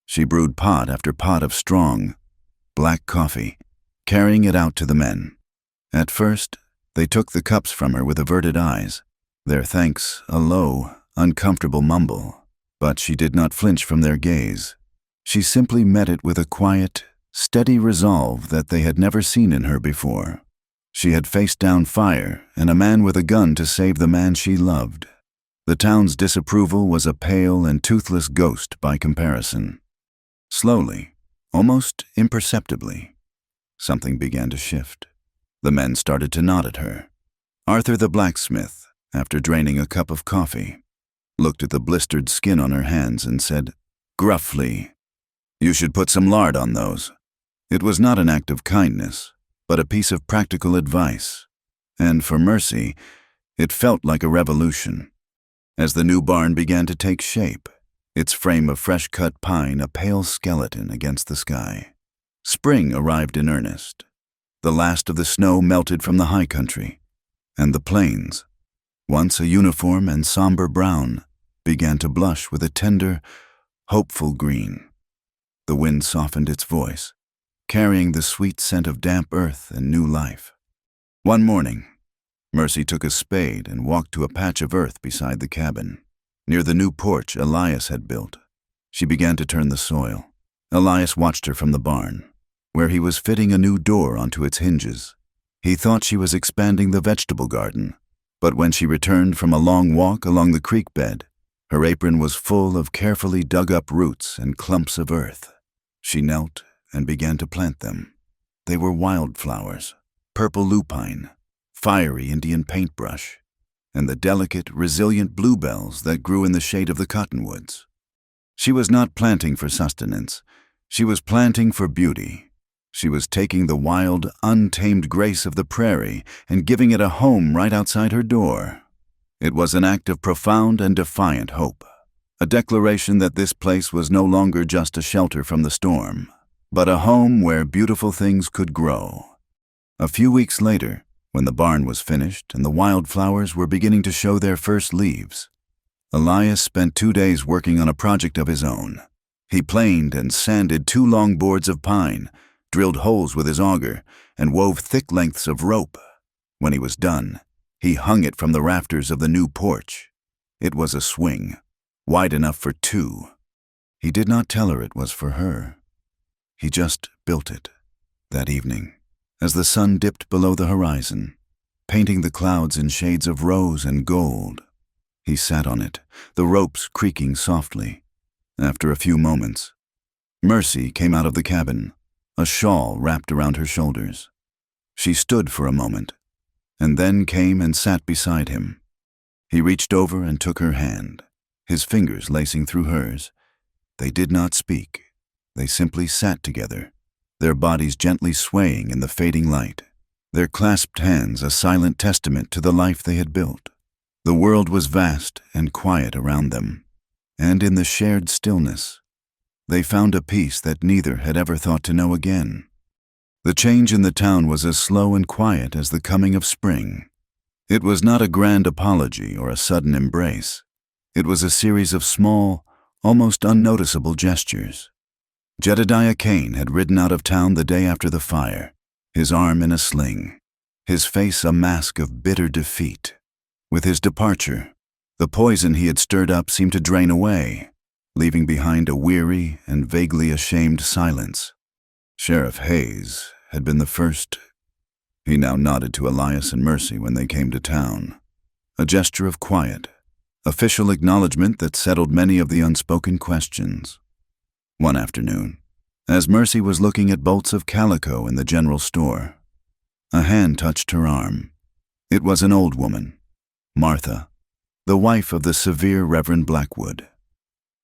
She brewed pot after pot of strong, black coffee, carrying it out to the men. At first, they took the cups from her with averted eyes, their thanks a low, uncomfortable mumble. But she did not flinch from their gaze. She simply met it with a quiet, steady resolve that they had never seen in her before. She had faced down fire and a man with a gun to save the man she loved. The town's disapproval was a pale and toothless ghost by comparison. Slowly, almost imperceptibly, something began to shift. The men started to nod at her. Arthur the blacksmith, after draining a cup of coffee, looked at the blistered skin on her hands and said, gruffly, "You should put some lard on those." It was not an act of kindness, but a piece of practical advice. And for Mercy, it felt like a revolution. As the new barn began to take shape, its frame of fresh-cut pine a pale skeleton against the sky, spring arrived in earnest. The last of the snow melted from the high country, and the plains, once a uniform and somber brown, began to blush with a tender, hopeful green. The wind softened its voice, carrying the sweet scent of damp earth and new life. One morning, Mercy took a spade and walked to a patch of earth beside the cabin, near the new porch Elias had built. She began to turn the soil. Elias watched her from the barn, where he was fitting a new door onto its hinges. He thought she was expanding the vegetable garden, but when she returned from a long walk along the creek bed, her apron was full of carefully dug-up roots and clumps of earth. She knelt and began to plant them. They were wildflowers, purple lupine, fiery Indian paintbrush, and the delicate, resilient bluebells that grew in the shade of the cottonwoods. She was not planting for sustenance. She was planting for beauty. She was taking the wild, untamed grace of the prairie and giving it a home right outside her door. It was an act of profound and defiant hope, a declaration that this place was no longer just a shelter from the storm, but a home where beautiful things could grow. A few weeks later, when the barn was finished and the wildflowers were beginning to show their first leaves, Elias spent 2 days working on a project of his own. He planed and sanded 2 long boards of pine, drilled holes with his auger, and wove thick lengths of rope. When he was done, he hung it from the rafters of the new porch. It was a swing, wide enough for 2. He did not tell her it was for her. He just built it, that evening, as the sun dipped below the horizon, painting the clouds in shades of rose and gold. He sat on it, the ropes creaking softly. After a few moments, Mercy came out of the cabin, a shawl wrapped around her shoulders. She stood for a moment, and then came and sat beside him. He reached over and took her hand, his fingers lacing through hers. They did not speak. They simply sat together, their bodies gently swaying in the fading light, their clasped hands a silent testament to the life they had built. The world was vast and quiet around them, and in the shared stillness, they found a peace that neither had ever thought to know again. The change in the town was as slow and quiet as the coming of spring. It was not a grand apology or a sudden embrace. It was a series of small, almost unnoticeable gestures. Jedediah Kane had ridden out of town the day after the fire, his arm in a sling, his face a mask of bitter defeat. With his departure, the poison he had stirred up seemed to drain away, leaving behind a weary and vaguely ashamed silence. Sheriff Hayes had been the first. He now nodded to Elias and Mercy when they came to town, a gesture of quiet, official acknowledgement that settled many of the unspoken questions. One afternoon, as Mercy was looking at bolts of calico in the general store, a hand touched her arm. It was an old woman, Martha, the wife of the severe Reverend Blackwood.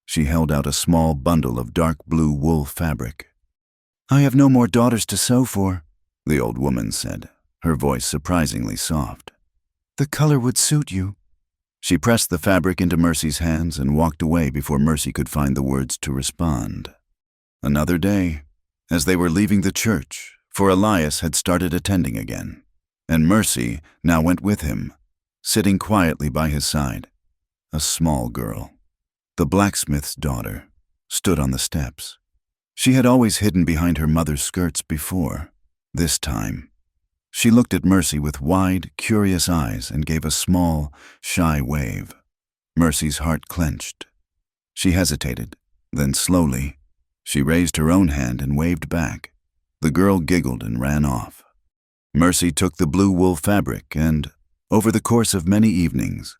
She held out a small bundle of dark blue wool fabric. "I have no more daughters to sew for," the old woman said, her voice surprisingly soft. "The color would suit you." She pressed the fabric into Mercy's hands and walked away before Mercy could find the words to respond. Another day, as they were leaving the church, for Elias had started attending again, and Mercy now went with him, sitting quietly by his side. A small girl, the blacksmith's daughter, stood on the steps. She had always hidden behind her mother's skirts before. This time, she looked at Mercy with wide, curious eyes and gave a small, shy wave. Mercy's heart clenched. She hesitated, then slowly, she raised her own hand and waved back. The girl giggled and ran off. Mercy took the blue wool fabric and, over the course of many evenings,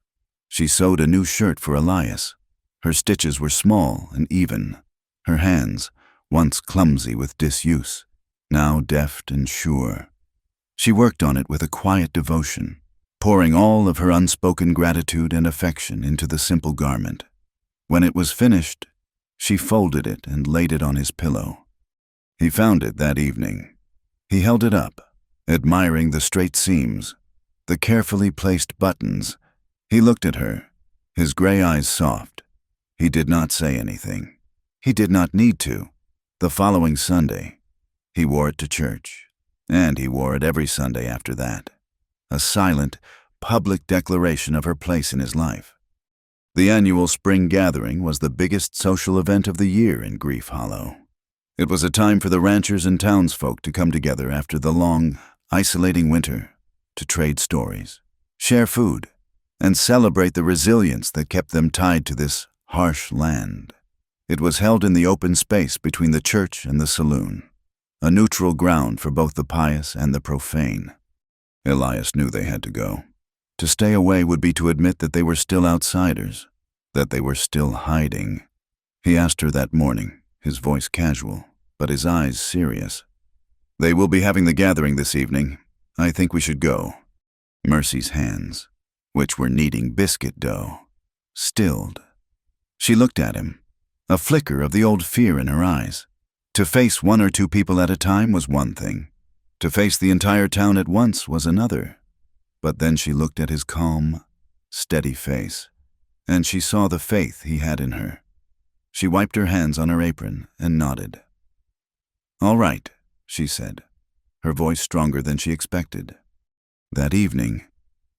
she sewed a new shirt for Elias. Her stitches were small and even. Her hands, once clumsy with disuse, now deft and sure. She worked on it with a quiet devotion, pouring all of her unspoken gratitude and affection into the simple garment. When it was finished, she folded it and laid it on his pillow. He found it that evening. He held it up, admiring the straight seams, the carefully placed buttons. He looked at her, his gray eyes soft. He did not say anything. He did not need to. The following Sunday, he wore it to church, and he wore it every Sunday after that, a silent, public declaration of her place in his life. The annual spring gathering was the biggest social event of the year in Grief Hollow. It was a time for the ranchers and townsfolk to come together after the long, isolating winter, to trade stories, share food, and celebrate the resilience that kept them tied to this harsh land. It was held in the open space between the church and the saloon, a neutral ground for both the pious and the profane. Elias knew they had to go. To stay away would be to admit that they were still outsiders, that they were still hiding. He asked her that morning, his voice casual, but his eyes serious. "They will be having the gathering this evening. I think we should go." Mercy's hands, which were kneading biscuit dough, stilled. She looked at him, a flicker of the old fear in her eyes. To face 1 or 2 people at a time was one thing. To face the entire town at once was another. But then she looked at his calm, steady face, and she saw the faith he had in her. She wiped her hands on her apron and nodded. "All right," she said, her voice stronger than she expected. That evening,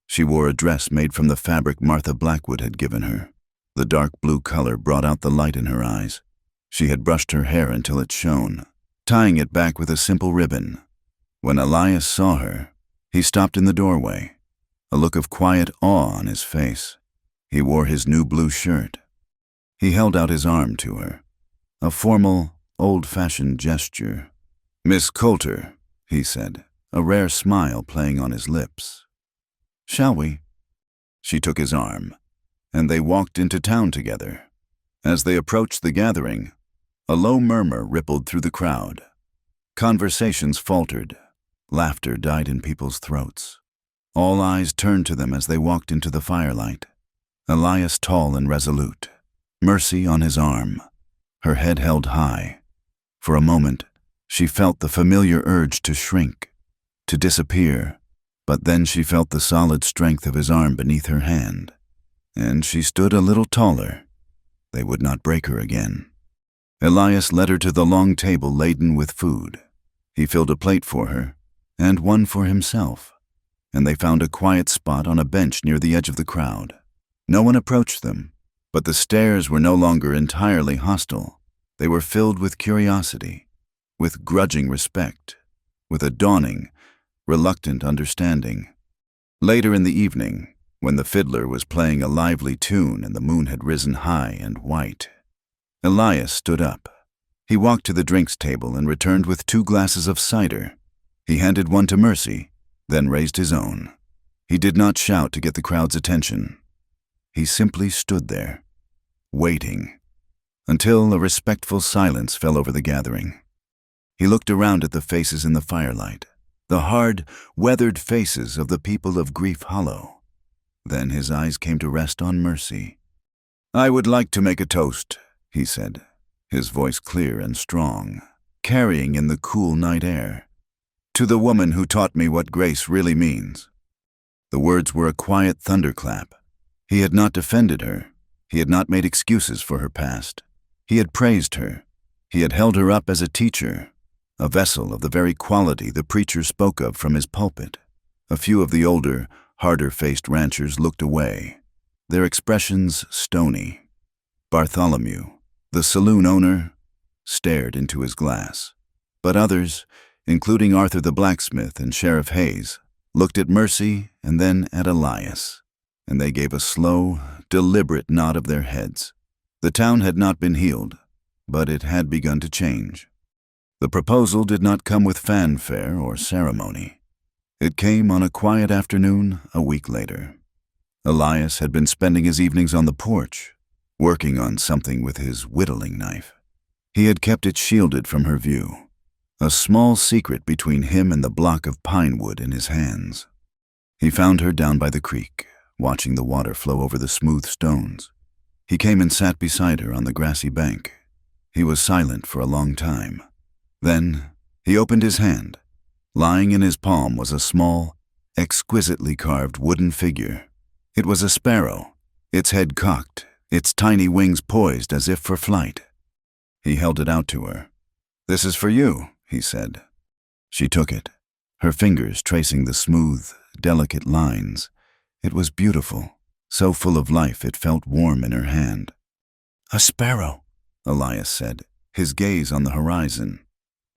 she wore a dress made from the fabric Martha Blackwood had given her. The dark blue color brought out the light in her eyes. She had brushed her hair until it shone, tying it back with a simple ribbon. When Elias saw her, he stopped in the doorway, a look of quiet awe on his face. He wore his new blue shirt. He held out his arm to her, a formal, old-fashioned gesture. "Miss Coulter," he said, a rare smile playing on his lips. "Shall we?" She took his arm, and they walked into town together. As they approached the gathering, a low murmur rippled through the crowd. Conversations faltered. Laughter died in people's throats. All eyes turned to them as they walked into the firelight. Elias tall and resolute, Mercy on his arm, her head held high. For a moment, she felt the familiar urge to shrink, to disappear, but then she felt the solid strength of his arm beneath her hand, and she stood a little taller. They would not break her again. Elias led her to the long table laden with food. He filled a plate for her, and one for himself, and they found a quiet spot on a bench near the edge of the crowd. No one approached them, but the stares were no longer entirely hostile. They were filled with curiosity, with grudging respect, with a dawning, reluctant understanding. Later in the evening, when the fiddler was playing a lively tune and the moon had risen high and white, Elias stood up. He walked to the drinks table and returned with 2 glasses of cider. He handed one to Mercy, then raised his own. He did not shout to get the crowd's attention. He simply stood there, waiting, until a respectful silence fell over the gathering. He looked around at the faces in the firelight, the hard, weathered faces of the people of Grief Hollow. Then his eyes came to rest on Mercy. "I would like to make a toast," he said, his voice clear and strong, carrying in the cool night air. "To the woman who taught me what grace really means." The words were a quiet thunderclap. He had not defended her. He had not made excuses for her past. He had praised her. He had held her up as a teacher, a vessel of the very quality the preacher spoke of from his pulpit. A few of the older, harder-faced ranchers looked away, their expressions stony. Bartholomew, the saloon owner, stared into his glass. But others, including Arthur the blacksmith and Sheriff Hayes, looked at Mercy and then at Elias, and they gave a slow, deliberate nod of their heads. The town had not been healed, but it had begun to change. The proposal did not come with fanfare or ceremony. It came on a quiet afternoon a week later. Elias had been spending his evenings on the porch, working on something with his whittling knife. He had kept it shielded from her view, a small secret between him and the block of pine wood in his hands. He found her down by the creek, watching the water flow over the smooth stones. He came and sat beside her on the grassy bank. He was silent for a long time. Then he opened his hand. Lying in his palm was a small, exquisitely carved wooden figure. It was a sparrow, its head cocked, its tiny wings poised as if for flight. He held it out to her. "This is for you," he said. She took it, her fingers tracing the smooth, delicate lines. It was beautiful, so full of life it felt warm in her hand. "A sparrow," Elias said, his gaze on the horizon.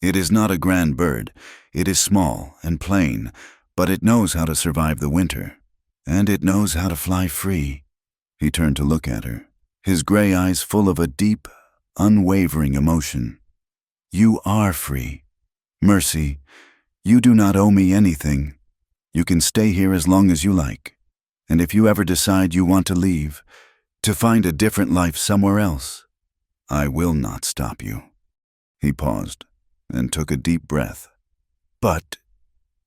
"It is not a grand bird. It is small and plain, but it knows how to survive the winter, and it knows how to fly free." He turned to look at her, his gray eyes full of a deep, unwavering emotion. "You are free. Mercy, you do not owe me anything. You can stay here as long as you like, and if you ever decide you want to leave, to find a different life somewhere else, I will not stop you." He paused and took a deep breath. "But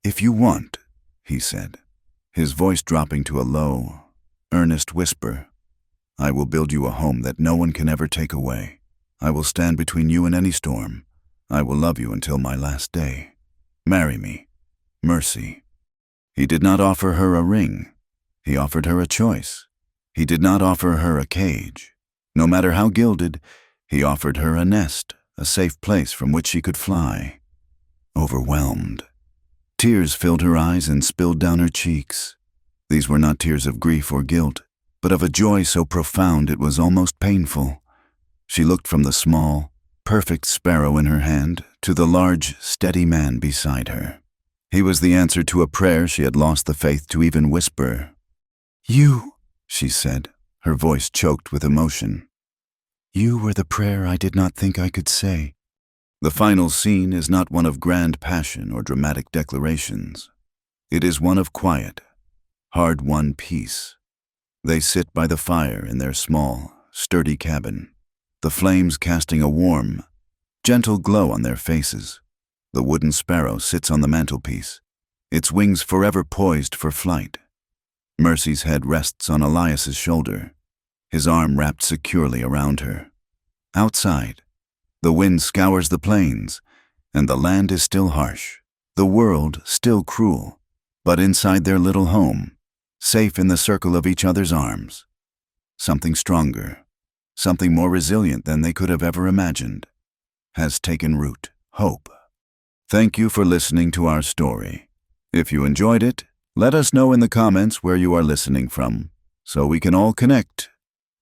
if you want," he said, his voice dropping to a low, earnest whisper, "I will build you a home that no one can ever take away. I will stand between you and any storm. I will love you until my last day. Marry me, Mercy." He did not offer her a ring. He offered her a choice. He did not offer her a cage. No matter how gilded, he offered her a nest, a safe place from which she could fly. Overwhelmed. Tears filled her eyes and spilled down her cheeks. These were not tears of grief or guilt, but of a joy so profound it was almost painful. She looked from the small, perfect sparrow in her hand to the large, steady man beside her. He was the answer to a prayer she had lost the faith to even whisper. "You," she said, her voice choked with emotion. "You were the prayer I did not think I could say." The final scene is not one of grand passion or dramatic declarations. It is one of quiet, hard-won peace. They sit by the fire in their small, sturdy cabin, the flames casting a warm, gentle glow on their faces. The wooden sparrow sits on the mantelpiece, its wings forever poised for flight. Mercy's head rests on Elias's shoulder, his arm wrapped securely around her. Outside, the wind scours the plains, and the land is still harsh, the world still cruel, but inside their little home, safe in the circle of each other's arms, something stronger, something more resilient than they could have ever imagined, has taken root: hope. Thank you for listening to our story. If you enjoyed it, let us know in the comments where you are listening from, so we can all connect.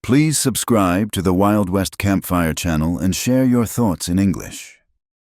Please subscribe to the Wild West Campfire channel and share your thoughts in English.